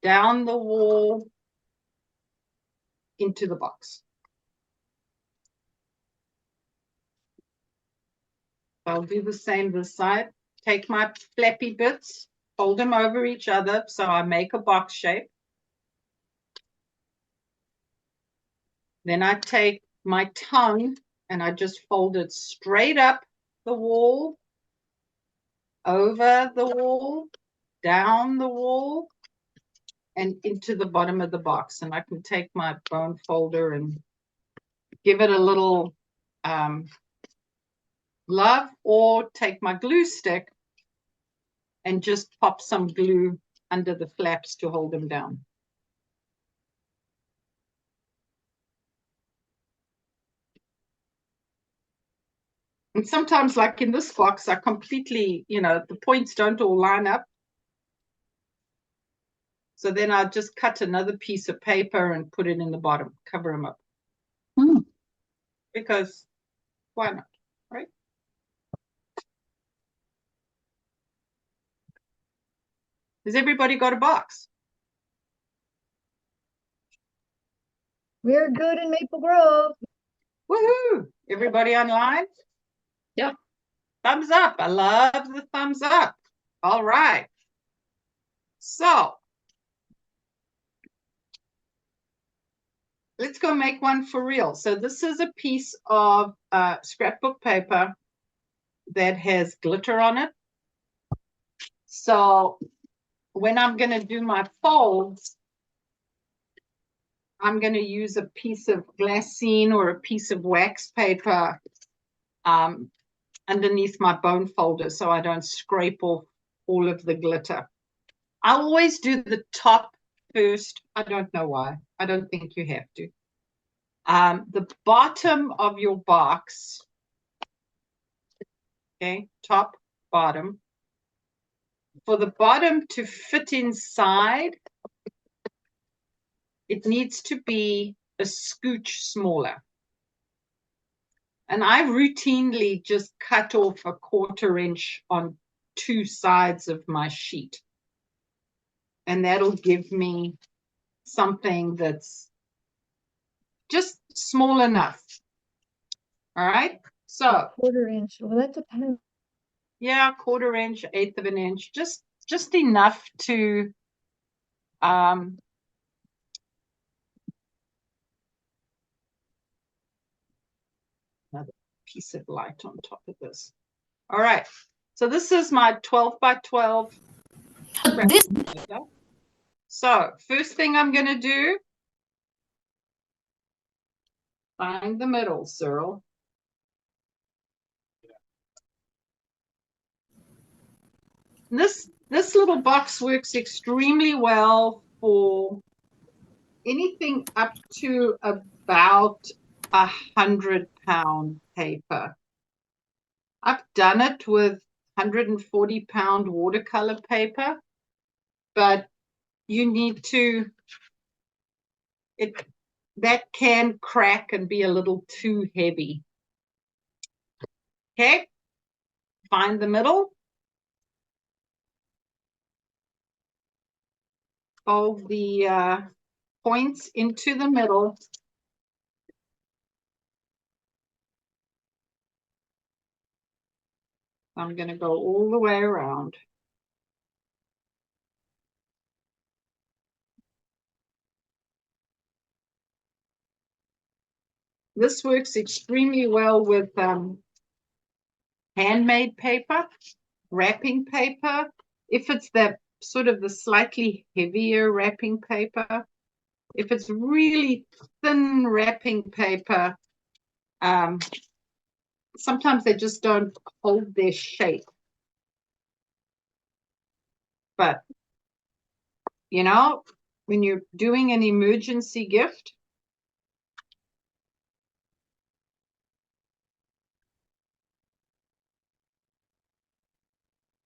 down the wall, into the box. I'll do the same this side. Take my flappy bits, fold them over each other so I make a box shape. Then I take my tongue and I just fold it straight up the wall, over the wall, down the wall, and into the bottom of the box. And I can take my bone folder and give it a little love, or take my glue stick and just pop some glue under the flaps to hold them down. And sometimes, like in this box, I completely, the points don't all line up. So then I'll just cut another piece of paper and put it in the bottom, cover them up. Hmm. Because why not, right? Has everybody got a box? We're good in Maple Grove. Woohoo! Everybody online? Yep. Thumbs up. I love the thumbs up. All right. So let's go make one for real. So this is a piece of scrapbook paper that has glitter on it. So when I'm going to do my folds, I'm going to use a piece of glassine or a piece of wax paper underneath my bone folder so I don't scrape off all of the glitter. I always do the top first. I don't know why. I don't think you have to. The bottom of your box, okay, top, bottom. For the bottom to fit inside, it needs to be a scooch smaller. And I routinely just cut off a 1/4 inch on 2 sides of my sheet. And that'll give me something that's just small enough. All right. So 1/4 inch. Well, that depends. yeah, 1/4 inch, 1/8 of an inch, just enough to another piece of light on top of this. All right. So this is my 12 by 12. So first thing I'm going to do, find the middle, Cyril. This little box works extremely well for anything up to about 100-pound paper. I've done it with 140-pound watercolor paper, but you need to, that can crack and be a little too heavy. Okay, find the middle. Fold the points into the middle. I'm going to go all the way around. This works extremely well with handmade paper, wrapping paper. If it's that sort of the slightly heavier wrapping paper, if it's really thin wrapping paper, sometimes they just don't hold their shape. But, when you're doing an emergency gift,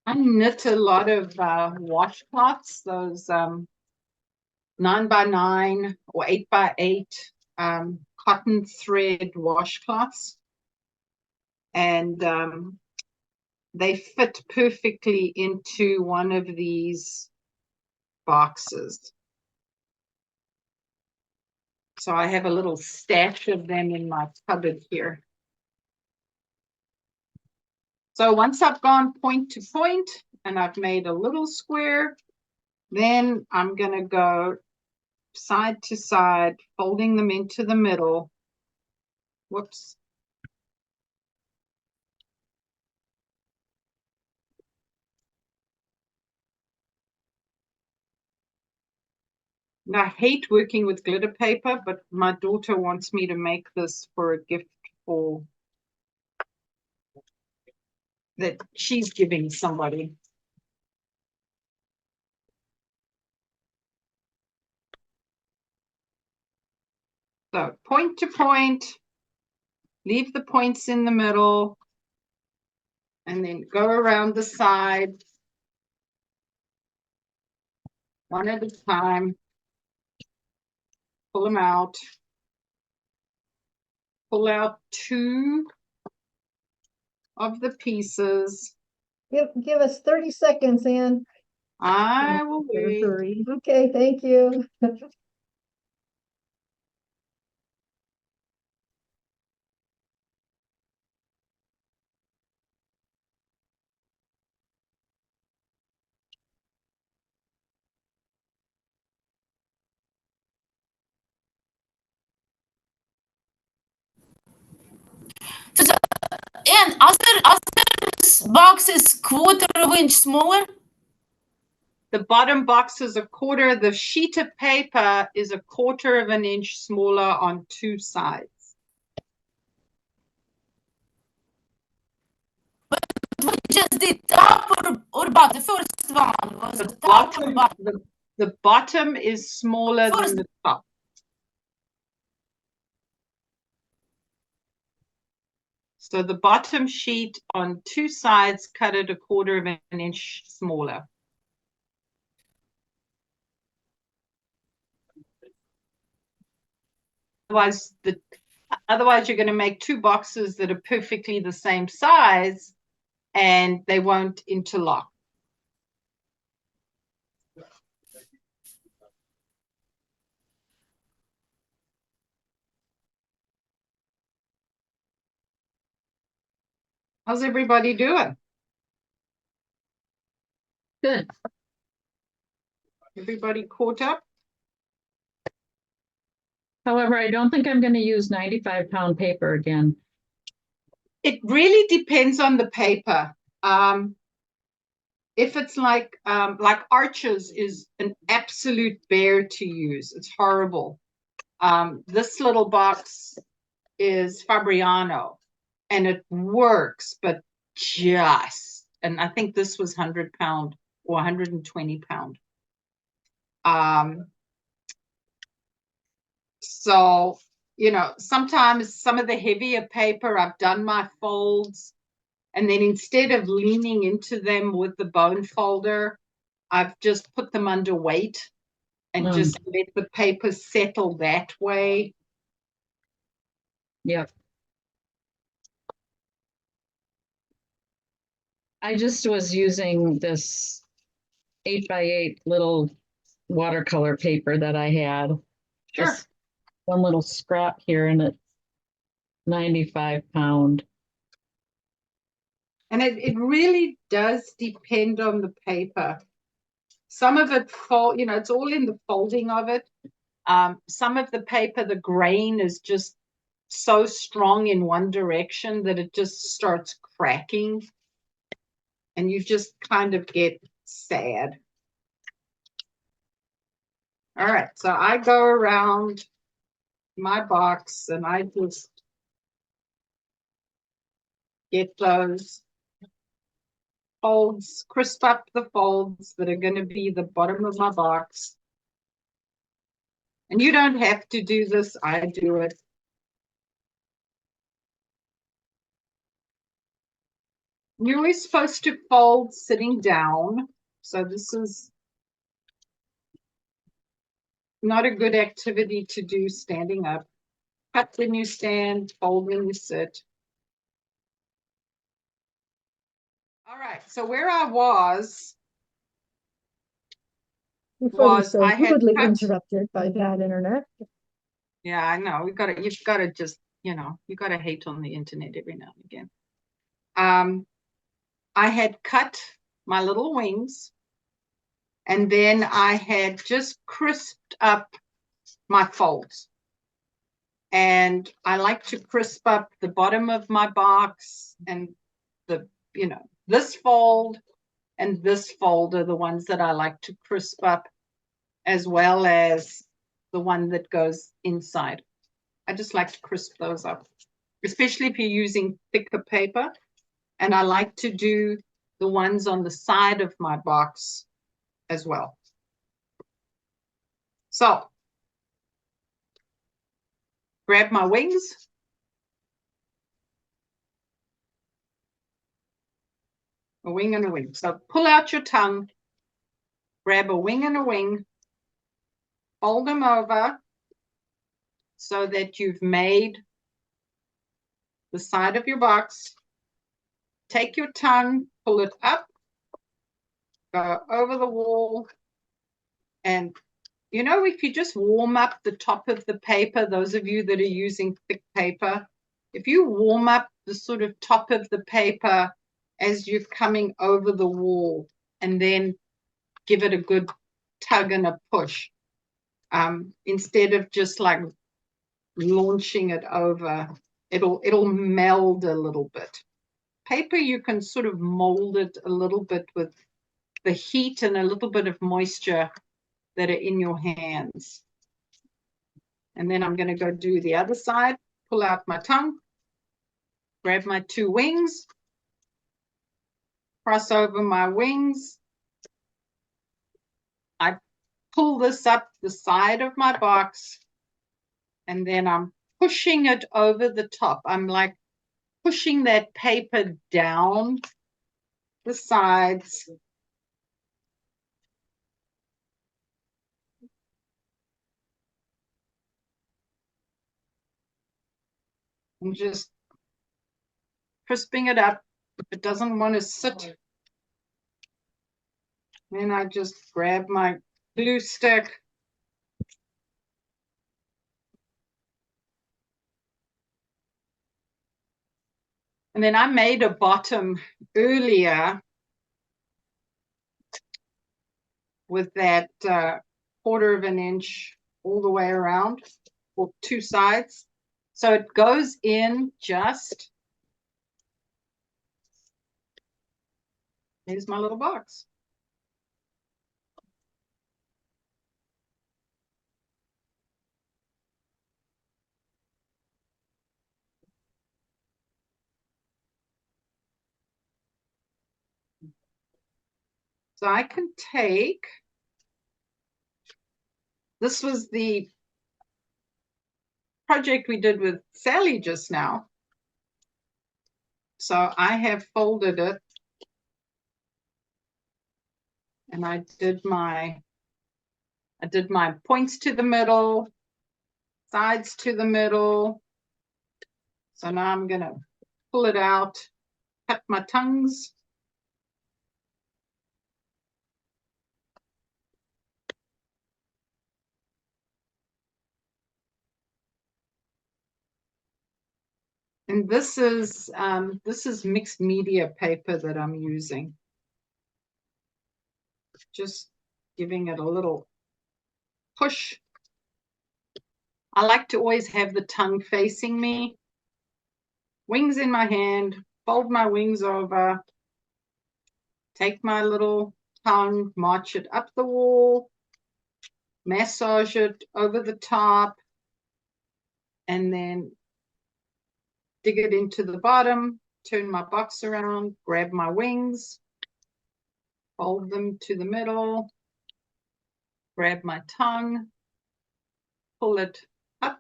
I knit a lot of washcloths, those 9x9 or 8x8 cotton thread washcloths. And they fit perfectly into one of these boxes. So I have a little stash of them in my cupboard here. So once I've gone point to point and I've made a little square, then I'm going to go side to side, folding them into the middle. Whoops. And I hate working with glitter paper, but my daughter wants me to make this for a gift for that she's giving somebody. So point to point, leave the points in the middle, and then go around the side one at a time. Pull them out. Pull out 2 of the pieces. Give us 30 seconds, Ann. I will Better wait. hurry. Okay, thank you. And other box is quarter of inch smaller. The bottom box is a quarter. The sheet of paper is a quarter of an inch smaller on 2 sides. We just did top or bottom. The first one was The the top or bottom, bottom. the bottom is smaller First- than the top. So the bottom sheet on 2 sides, cut it a quarter of an inch smaller. Otherwise you're going to make 2 boxes that are perfectly the same size and they won't interlock. How's everybody doing? Good. Everybody caught up? However, I don't think I'm gonna use 95-pound paper again. It really depends on the paper. If it's like Arches is an absolute bear to use. It's horrible. This little box is Fabriano and it works, but just, and I think this was 100-pound or 120-pound. So, you know, sometimes some of the heavier paper, I've done my folds, and then instead of leaning into them with the bone folder, I've just put them under weight and just let the paper settle that way. Yep. I just was using this 8x8 little watercolor paper that I had. Sure. Just one little scrap here and it's 95-pound. And it really does depend on the paper. Some of it you know, it's all in the folding of it. Some of the paper, the grain is just so strong in one direction that it just starts cracking. And you just kind of get sad. All right, so I go around my box and I just get those folds, crisp up the folds that are going to be the bottom of my box. And you don't have to do this, I do it. You're always supposed to fold sitting down. So this is not a good activity to do standing up. Cut when you stand, fold when you sit. All right, so where I was Before we was so I had rudely cut- interrupted by bad internet. Yeah, I know. You've got to just, you know, you got to hate on the internet every now and again. I had cut my little wings and then I had just crisped up my folds. And I like to crisp up the bottom of my box and the, you know, this fold and this fold are the ones that I like to crisp up. as well as the one that goes inside. I just like to crisp those up, especially if you're using thicker paper. And I like to do the ones on the side of my box as well. So, grab my wings. A wing and a wing. So pull out your tongue, grab a wing and a wing, fold them over so that you've made the side of your box. Take your tongue, pull it up, go over the wall, and you know, if you just warm up the top of the paper, those of you that are using thick paper, if you warm up the sort of top of the paper as you're coming over the wall and then give it a good tug and a push, instead of just like launching it over, it'll meld a little bit. Paper, you can sort of mold it a little bit with the heat and a little bit of moisture that are in your hands. And then I'm going to go do the other side, pull out my tongue, grab my two wings, cross over my wings. I pull this up the side of my box, and then I'm pushing it over the top. I'm like pushing that paper down the sides. I'm just crisping it up. If it doesn't want to sit, then I just grab my glue stick. And then I made a bottom earlier with that 1/4 of an inch all the way around, or two sides. So it goes in just, here's my little box. So I can take, this was the project we did with Sally just now. So I have folded it, and I did my points to the middle, sides to the middle. So now I'm going to pull it out, cut my tongues. And this is mixed media paper that I'm using. Just giving it a little push. I like to always have the tongue facing me. Wings in my hand, fold my wings over, take my little tongue, march it up the wall, massage it over the top, and then dig it into the bottom, turn my box around, grab my wings, fold them to the middle, grab my tongue, pull it up,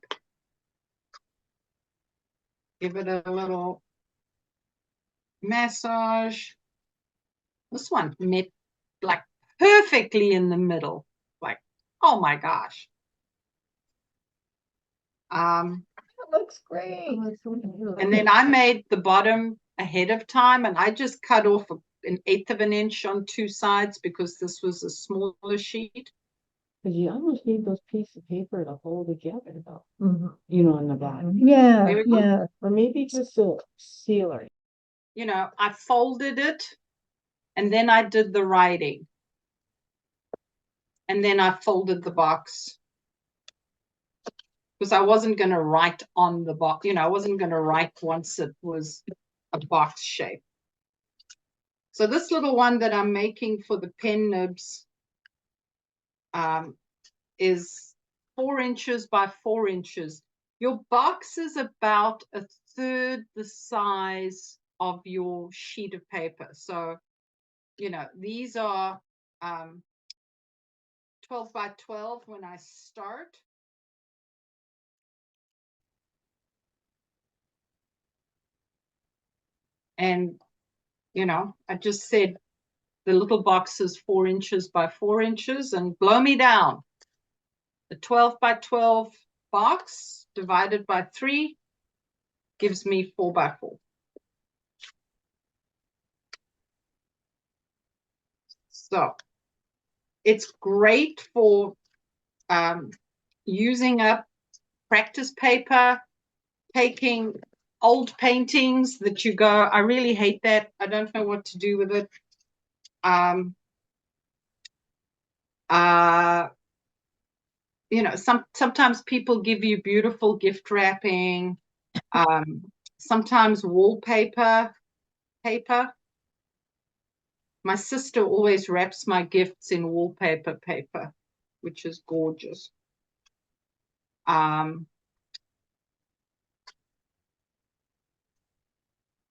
give it a little massage. This one met like perfectly in the middle. Like, oh my gosh. It looks great. Oh, it's so cute. And then I made the bottom ahead of time, and I just cut off an 1/8 of an inch on two sides because this was a smaller sheet. Cause you almost need those pieces of paper to hold together though, Mhm. you know, on the back. Yeah, There we go. yeah. Or maybe just a sealer. You know, I folded it, and then I did the writing. And then I folded the box. Because I wasn't going to write on the box. You know, I wasn't going to write once it was a box shape. So this little one that I'm making for the pen nibs, is 4 inches by 4 inches. Your box is about a third the size of your sheet of paper. So, you know, these are 12 by 12 when I start. And, you know, I just said the little box is 4 inches by 4 inches, and blow me down. The 12 by 12 box divided by 3 gives me 4 by 4. So it's great for using up practice paper, taking old paintings that you go, I really hate that. I don't know what to do with it. You know, sometimes people give you beautiful gift wrapping, sometimes wallpaper paper. My sister always wraps my gifts in wallpaper paper, which is gorgeous. And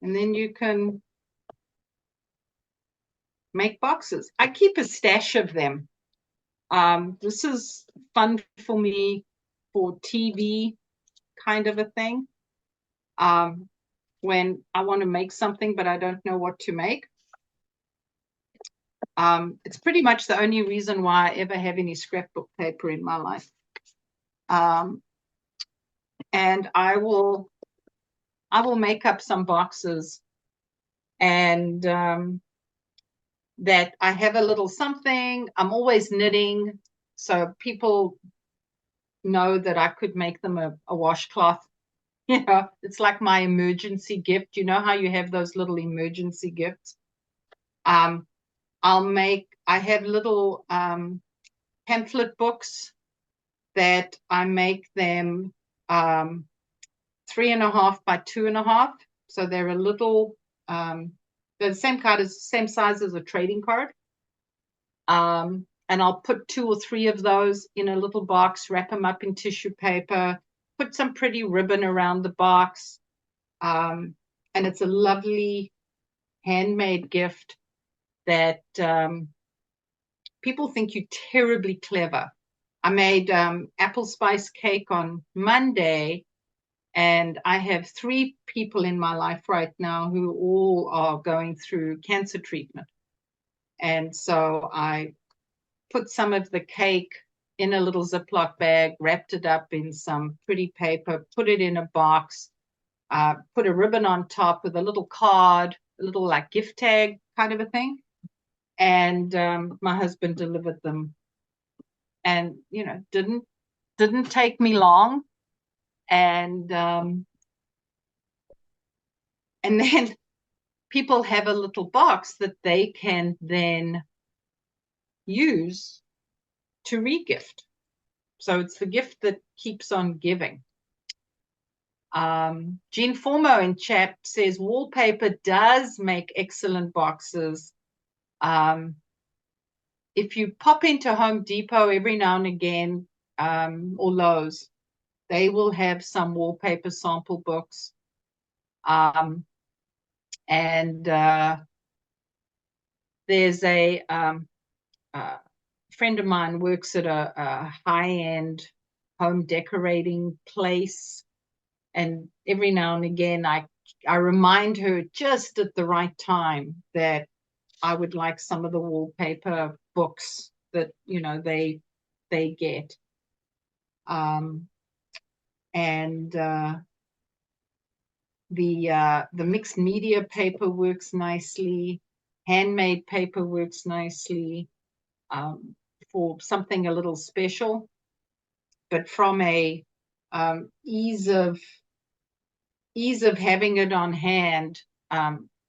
then you can make boxes. I keep a stash of them. This is fun for me for TV kind of a thing. When I want to make something, but I don't know what to make. It's pretty much the only reason why I ever have any scrapbook paper in my life. And I will make up some boxes, and that I have a little something. I'm always knitting, so people know that I could make them a washcloth. You know, it's like my emergency gift. You know how you have those little emergency gifts? I have little pamphlet books that I make them 3.5 by 2.5. So they're a little, they're the same size as a trading card. And I'll put 2 or 3 of those in a little box, wrap them up in tissue paper, put some pretty ribbon around the box. And it's a lovely handmade gift that people think you're terribly clever. I made apple spice cake on Monday, and I have 3 people in my life right now who all are going through cancer treatment. And so I put some of the cake in a little Ziploc bag, wrapped it up in some pretty paper, put it in a box, put a ribbon on top with a little card, a little like gift tag kind of a thing. And my husband delivered them, and you know, didn't take me long. And then people have a little box that they can then use to regift. So it's the gift that keeps on giving. Jean Formo in chat says wallpaper does make excellent boxes. If you pop into Home Depot every now and again, or Lowe's, they will have some wallpaper sample books. And there's a friend of mine works at a high-end home decorating place, and every now and again I remind her just at the right time that I would like some of the wallpaper books that, you know, they get. And the mixed media paper works nicely. Handmade paper works nicely for something a little special. But from a ease of having it on hand,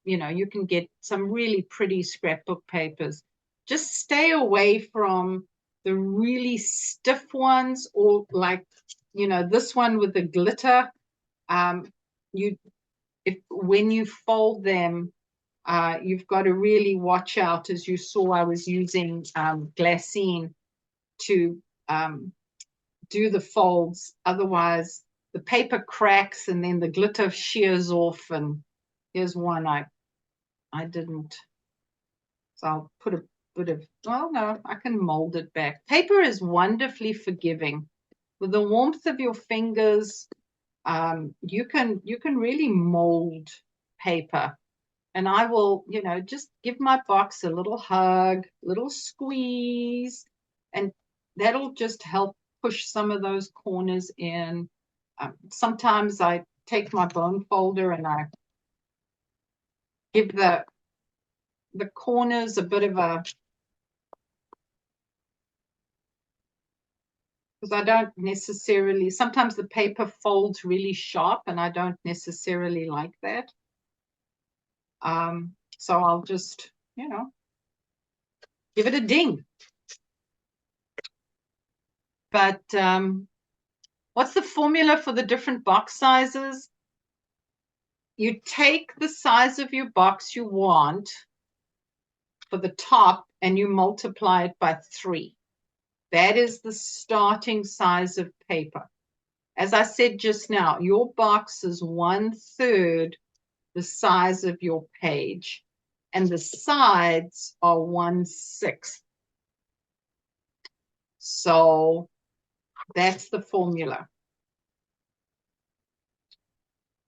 you know, you can get some really pretty scrapbook papers. Just stay away from the really stiff ones, or like, you know, this one with the glitter. When you fold them, you've got to really watch out. As you saw, I was using glassine to do the folds. Otherwise, the paper cracks and then the glitter shears off. And here's one I didn't. So I'll put a bit of, well, no, I can mold it back. Paper is wonderfully forgiving. With the warmth of your fingers, you can really mold paper. And I will, just give my box a little hug, little squeeze, and that'll just help push some of those corners in. Sometimes I take my bone folder and I give the corners a bit of a, because I don't necessarily, sometimes the paper folds really sharp and I don't necessarily like that. So I'll just, give it a ding. But what's the formula for the different box sizes? You take the size of your box you want for the top and you multiply it by 3. That is the starting size of paper. As I said just now, your box is 1/3 the size of your page, and the sides are 1/6. So that's the formula.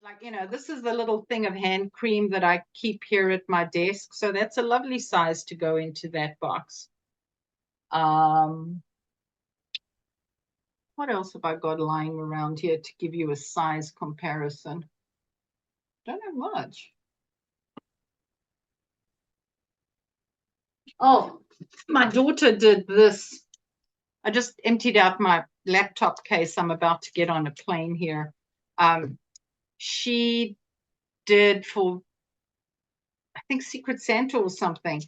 Like, this is the little thing of hand cream that I keep here at my desk. So that's a lovely size to go into that box. What else have I got lying around here to give you a size comparison? Don't have much. Oh, my daughter did this. I just emptied out my laptop case. I'm about to get on a plane here. She did for, I think, Secret Santa or something.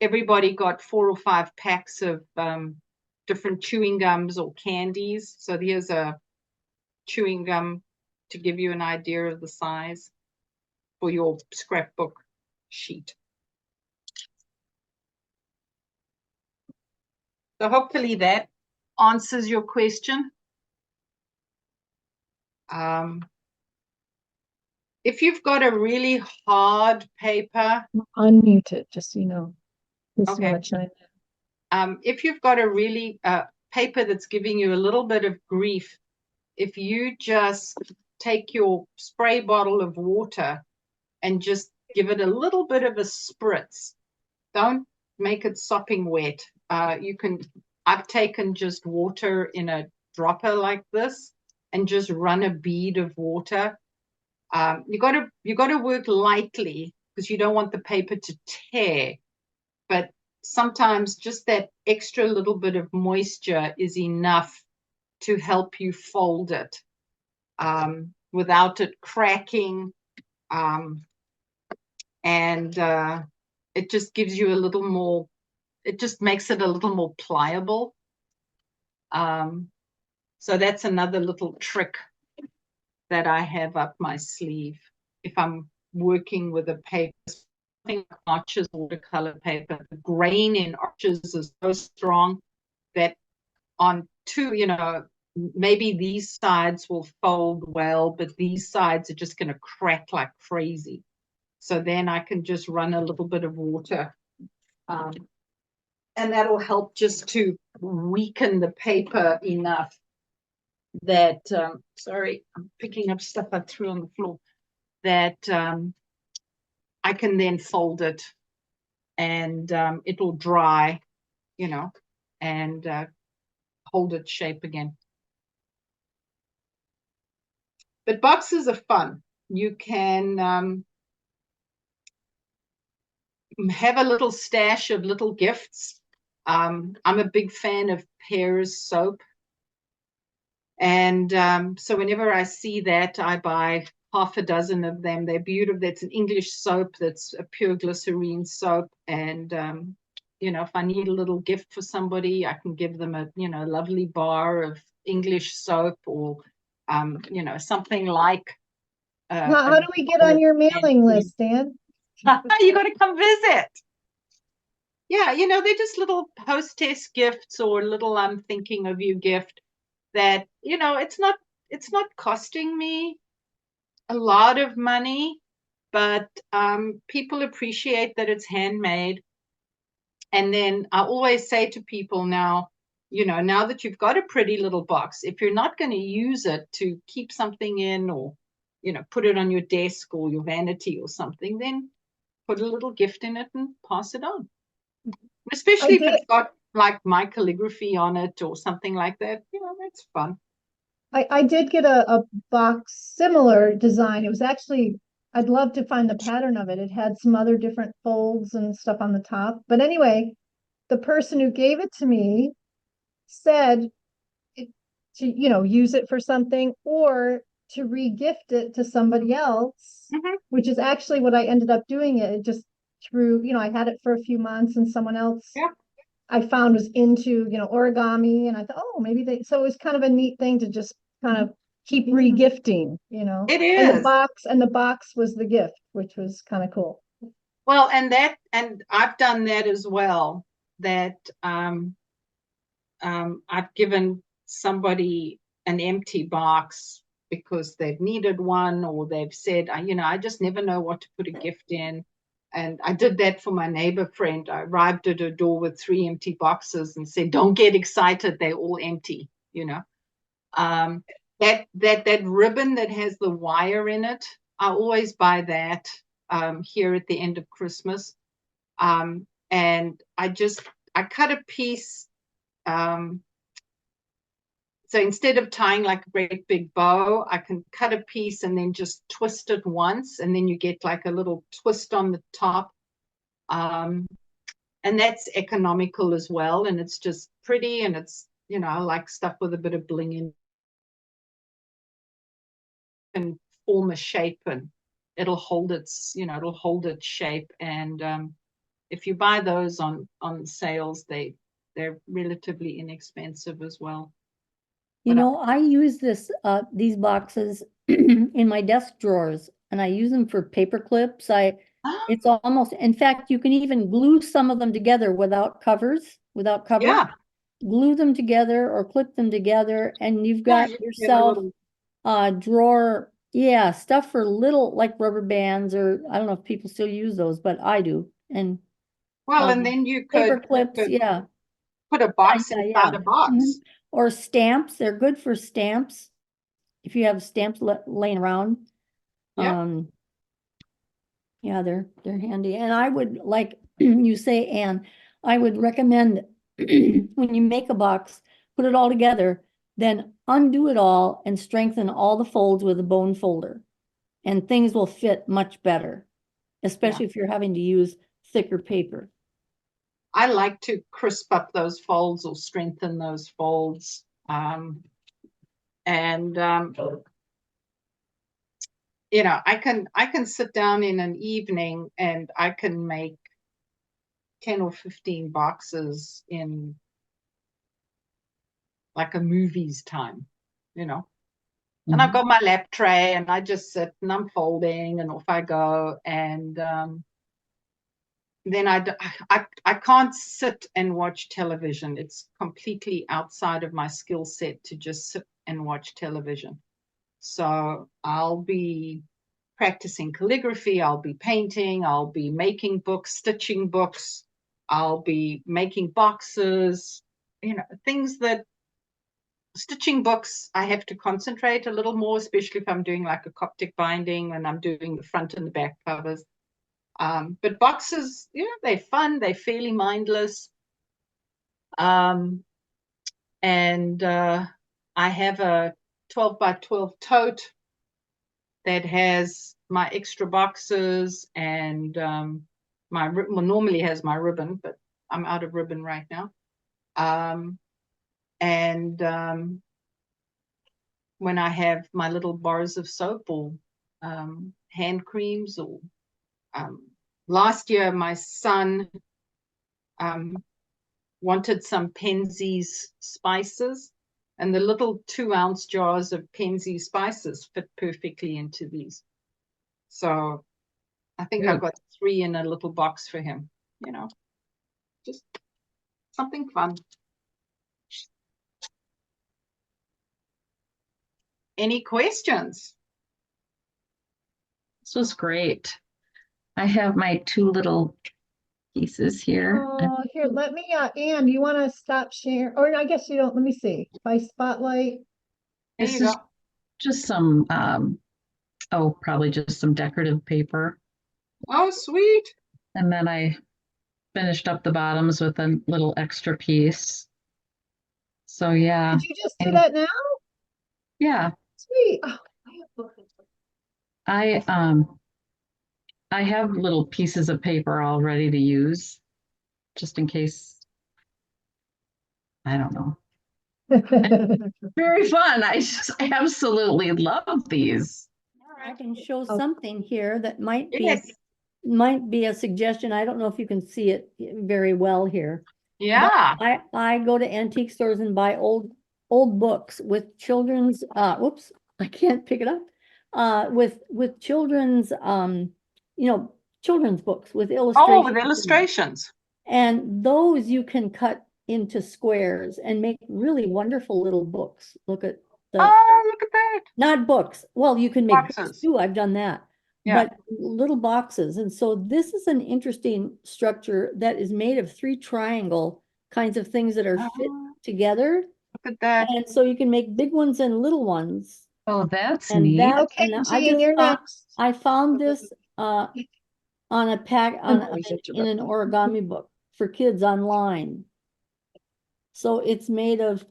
Everybody got 4 or 5 packs of different chewing gums or candies. So here's a chewing gum to give you an idea of the size for your scrapbook sheet. So hopefully that answers your question. If you've got a really hard paper, Unmute it, just so you know. This Okay. wanna chime in. if you've got a really paper that's giving you a little bit of grief, if you just take your spray bottle of water and just give it a little bit of a spritz, don't make it sopping wet. I've taken just water in a dropper like this and just run a bead of water. You got to work lightly because you don't want the paper to tear. But sometimes just that extra little bit of moisture is enough to help you fold it without it cracking. And it just gives you a little more, it just makes it a little more pliable. So that's another little trick that I have up my sleeve. If I'm working with a paper, something like Arches watercolor paper, the grain in Arches is so strong that on two, maybe these sides will fold well, but these sides are just going to crack like crazy. So then I can just run a little bit of water. And that'll help just to weaken the paper enough that, sorry, I'm picking up stuff I threw on the floor, that I can then fold it and it'll dry, and hold its shape again. But boxes are fun. You can have a little stash of little gifts. I'm a big fan of Pear's soap. And so whenever I see that, I buy half a dozen of them. They're beautiful. That's an English soap. That's a pure glycerine soap. And, if I need a little gift for somebody, I can give them a, lovely bar of English soap or, something like. How do we get on your mailing list, Dan? You got to come visit. yeah, they're just little hostess gifts or little I'm thinking of you gift that, it's not costing me a lot of money, but people appreciate that it's handmade. And then I always say to people now, now that you've got a pretty little box, if you're not going to use it to keep something in or, put it on your desk or your vanity or something, then put a little gift in it and pass it on. Especially if did- it's got like my calligraphy on it or something like that, that's fun. I did get a box similar design. It was actually, I'd love to find the pattern of it. It had some other different folds and stuff on the top. But anyway, the person who gave it to me said to, use it for something or to re-gift it to somebody else, which is actually what I ended up doing. It just through, I had it for a few months and someone else Yeah. I found was into, origami, and I thought, oh, maybe so it was kind of a neat thing to just kind of keep re-gifting, It And is. the box was the gift, which was kind of cool. Well, and I've done that as well. That I've given somebody an empty box because they've needed one or they've said, I just never know what to put a gift in. And I did that for my neighbor friend. I arrived at her door with 3 empty boxes and said, don't get excited. They're all empty, that ribbon that has the wire in it, I always buy that here at the end of Christmas. And I cut a piece. So instead of tying like a great big bow, I can cut a piece and then just twist it once, and then you get like a little twist on the top. And that's economical as well, and it's just pretty, and it's, I like stuff with a bit of bling in and form a shape, and it'll hold its shape. And if you buy those on sales, they're relatively inexpensive as well. I use these boxes in my desk drawers, and I use them for paper clips. It's almost, in fact, you can even glue some of them together without covers. Yeah. Glue them together or clip them together, and you've got you can have a yourself little- drawer. Yeah, stuff for little, like rubber bands, or I don't know if people still use those, but I do. And Well, and then you paper could clips, yeah. put a box Yeah, inside yeah. a box. Mhm. Or stamps, they're good for stamps. If you have stamps laying around. Yeah. Yeah, they're handy. And I would, like you say, Anne, I would recommend when you make a box, put it all together, then undo it all and strengthen all the folds with a bone folder. And things will fit much better, especially if you're having to use thicker paper. I like to crisp up those folds or strengthen those folds. I can sit down in an evening and I can make 10 or 15 boxes in like a movie's time, And I've got my lap tray and I just sit and I'm folding and off I go. And then I can't sit and watch television. It's completely outside of my skill set to just sit and watch television. So I'll be practicing calligraphy, I'll be painting, I'll be making books, stitching books, I'll be making boxes, things that stitching books, I have to concentrate a little more, especially if I'm doing like a Coptic binding and I'm doing the front and the back covers. But boxes, they're fun, they're fairly mindless. And I have a 12 by 12 tote that has my extra boxes and normally has my ribbon, but I'm out of ribbon right now. When I have my little bars of soap or hand creams or last year my son wanted some Penzeys spices, and the little 2-ounce jars of Penzeys spices fit perfectly into these. So I think I've got 3 in a little box for him, just something fun. Any questions? This was great. I have my two little pieces here. Here, let me, Ann, you want to stop sharing? Or I guess you don't. Let me see. If I spotlight. There This you is go. just some, probably just some decorative paper. Oh, sweet. And then I finished up the bottoms with a little extra piece. So yeah, Did you just do that now? yeah, Sweet. Oh, I have both. I have little pieces of paper all ready to use, just in case. I don't know. Very fun. I just absolutely love these. I can show Oh. something here that might Yes. be a suggestion. I don't know if you can see it very well here. Yeah. I go to antique stores and buy old books with children's, whoops, I can't pick it up. With children's, children's books with Oh, illustrations. with illustrations. And those you can cut into squares and make really wonderful little books. Look at Oh, look at that. not books. Well, you can make books Boxes. too. I've done that. Yeah. But little boxes. And so this is an interesting structure that is made of 3 triangle kinds of things that are fit Oh, together. look at that. And so you can make big ones and little ones. Oh, that's And neat. that, Okay, and Jean, you're next. I found this on a pack in Oh, an origami book for kids online. So it's made of,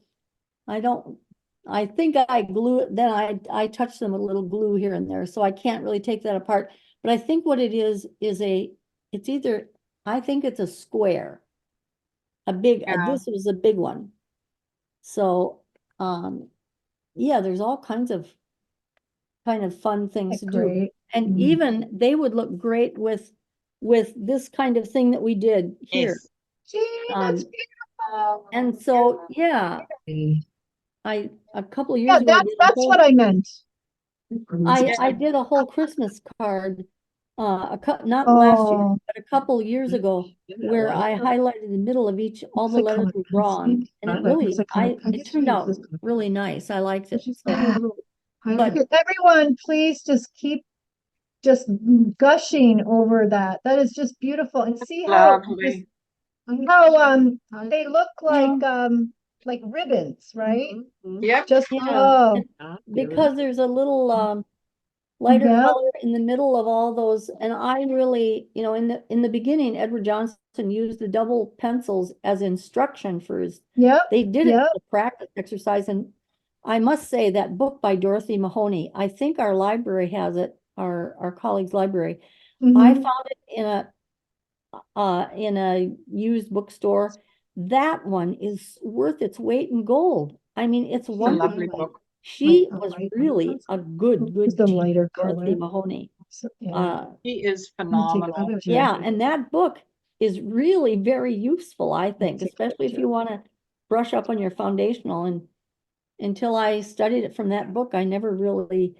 I think I glue it, then I touched them with a little glue here and there, so I can't really take that apart. But I think what it is it's either, I think it's a square. Yeah. This was a big one. So, yeah, there's all kinds of kind of fun things to do. Great. And even they would look great with this kind of thing that we did here. Yes. Jean, that's beautiful. And so, yeah, a couple of Yeah, years ago, I that's what I meant. I did a whole Christmas card, not last year, Oh, but a couple of years ago, where I highlighted the middle of all the Looks like letters colored were pencil. drawn, and it really, Looks like colored it pencil. turned out really nice. I liked it. Yeah. But Everyone, please just keep just gushing over that. That is just beautiful. And see how Lovely. they look like ribbons, right? Yep. Just yeah, because there's a little lighter Yeah. color in the middle of all those, and I really, in the beginning, Edward Johnson used the double pencils as instruction for his. Yep. They did it Yep. as a practice exercise, and I must say that book by Dorothy Mahoney, I think our library has it, our colleague's library. I Mhm. found it in a used bookstore. That one is worth its weight in gold. I mean, it's It's a lovely wonderful. book. She Like the was light really ones? a good It's the teacher, lighter Dorothy color. Mahoney. So, yeah. She is I'm gonna take phenomenal. others. Yeah, and that book is really very useful, I think, take a especially if picture. you want to brush up on your foundational. And until I studied it from that book, I never really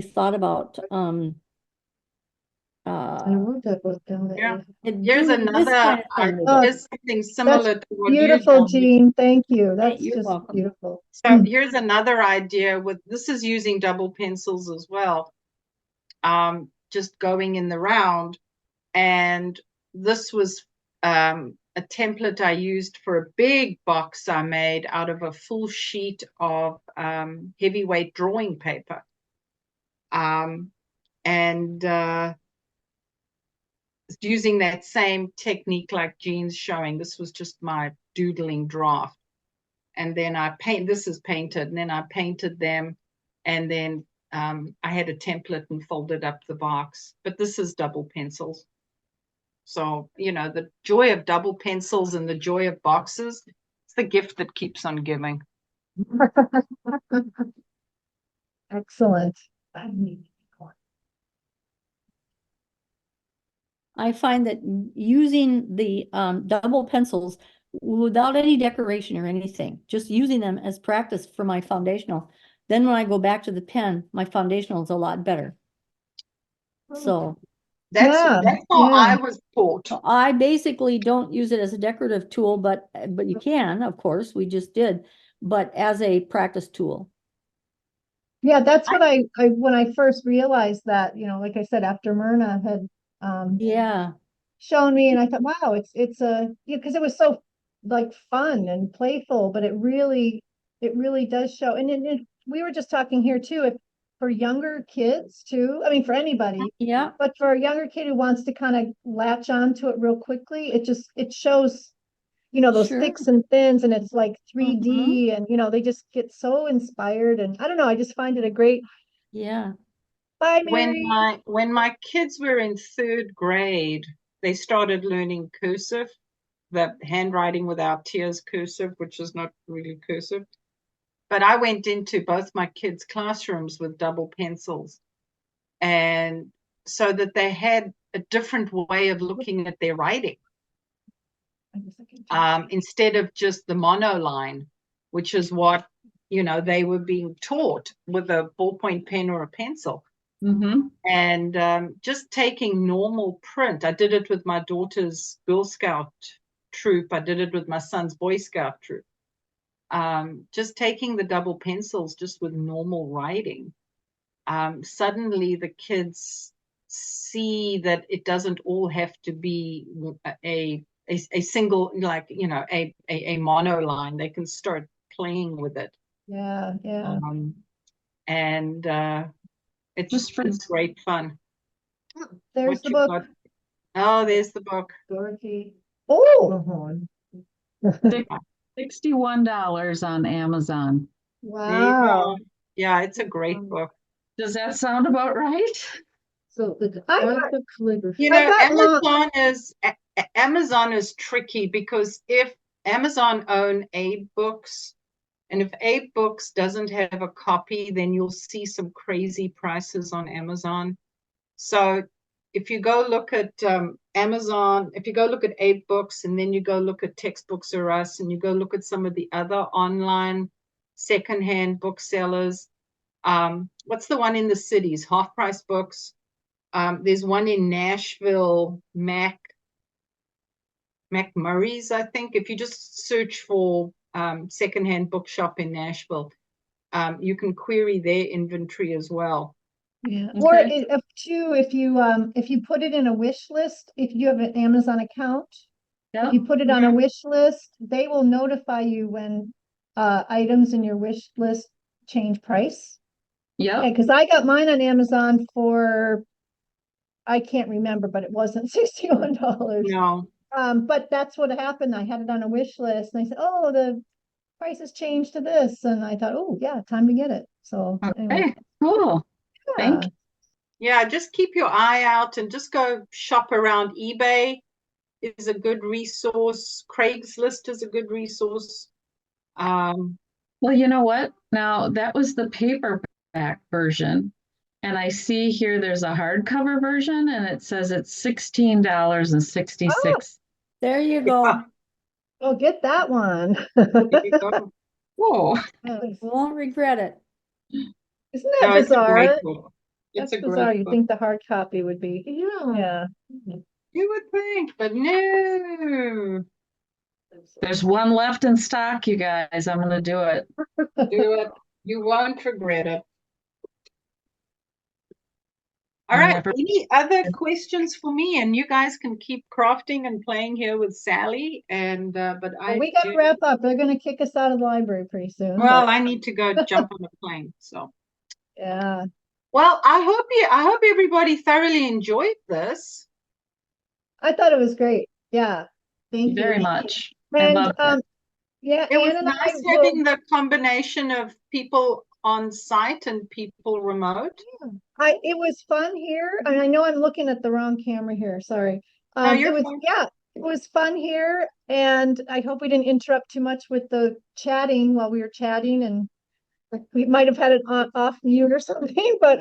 thought about I wrote that book down there. Yeah. and Here's doing this another, kind of thing with it. here's something similar to what you Beautiful, did. Jean. Thank you. That's you're just welcome. beautiful. So here's another idea with, this is using double pencils as well. Just going in the round. And this was a template I used for a big box I made out of a full sheet of heavyweight drawing paper. And using that same technique like Jean's showing. This was just my doodling draft. And then this is painted, and then I painted them, and then I had a template and folded up the box. But this is double pencils. So, the joy of double pencils and the joy of boxes, it's the gift that keeps on giving. Excellent. I find that using the double pencils without any decoration or anything, just using them as practice for my foundational. Then when I go back to the pen, my foundational is a lot better. So Yeah, That's how yeah. I was taught. So I basically don't use it as a decorative tool, but you can, of course, we just did, but as a practice tool. Yeah, that's what I when I first realized that, like I said, after Myrna had Yeah, shown me, and I thought, wow, it's a, because it was so like fun and playful, but it really does show. And we were just talking here too, if for younger kids too, I mean for anybody, yeah, but for a younger kid who wants to kind of latch on to it real quickly, it shows, those sure. thicks and thins, and it's like Mhm. 3D, and they just get so inspired, and I don't know, I just find it a great. Yeah, Bye, When Mary. my kids were in 3rd grade, they started learning cursive, the handwriting without tears cursive, which is not really cursive. But I went into both my kids' classrooms with double pencils, and so that they had a different way of looking at their writing, instead of just the monoline, which is what they were being taught with a ballpoint pen or a pencil. Mm-hmm. And just taking normal print. I did it with my daughter's Girl Scout troop. I did it with my son's Boy Scout troop. Just taking the double pencils just with normal writing. Suddenly the kids see that it doesn't all have to be a single, like, a monoline. They can start playing with it. Yeah, yeah. And it's great fun. There's What the you book. got? Oh, there's the book. Dorothy Oh, Mahone. $61 on Amazon. There you wow. go. Yeah, it's a great book. Does that sound about right? So the I art got- of calligraphy. You I know, got Amazon is tricky, because if Amazon own Abe Books, and if Abe Books doesn't have a copy, then you'll see some crazy prices on Amazon. So if you go look at Amazon, if you go look at Abe Books, and then you go look at Textbooks R Us, and you go look at some of the other online secondhand booksellers, what's the one in the cities? Half Price Books. There's one in Nashville, McMurray's, I think. If you just search for secondhand bookshop in Nashville, you can query their inventory as well. Yeah. Or Okay. if you put it in a wish list, if you have an Amazon account, Yeah. if you put it on a wish list, they will notify you when items in your wish list change price. Yep. Because I got mine on Amazon for, I can't remember, but it wasn't $61. No. But that's what happened. I had it on a wish list, and I said, "Oh, the price has changed to this," and I thought, "Oh, yeah, time to get it." So anyway, Okay. Cool. Thank yeah. you. Yeah, just keep your eye out and just go shop around. eBay is a good resource. Craigslist is a good resource. Well, you know what? Now that was the paperback version. And I see here there's a hardcover version and it says it's $16.66. there you go. Oh, get that one. There you go. Whoa. Yes. Won't regret it. Isn't that No, it's a bizarre? great book. It's That's a bizarre. great You'd book. think the hard copy would be. Yeah. Yeah. You would think, but no. There's one left in stock, you guys. I'm going to do it. Do it. You won't regret it. All And right. never- Any other questions for me? And you guys can keep crafting and playing here with Sally. And but Well, we got to wrap up. They're going to kick us out of the library pretty soon. Well, but I need to go jump on a plane. So, yeah. well, I hope everybody thoroughly enjoyed this. I thought it was great. Yeah. Thank Very you. much. I And love it. yeah, It was Ann and I nice will. having the combination of people on site and people remote. It was fun here, and I know I'm looking at the wrong camera here. Sorry. No, It you're was, fine. yeah, it was fun here, and I hope we didn't interrupt too much with the chatting while we were chatting, and we might have had it off mute or something, but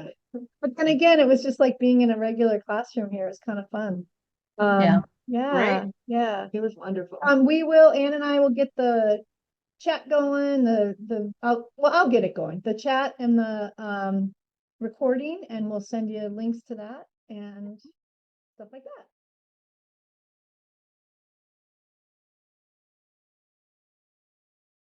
then again, it was just like being in a regular classroom here. It's kind of fun. Yeah. Yeah, yeah. It was wonderful. Ann and I will get the chat going, I'll get it going, the chat and the recording, and we'll send you links to that. And stuff like that.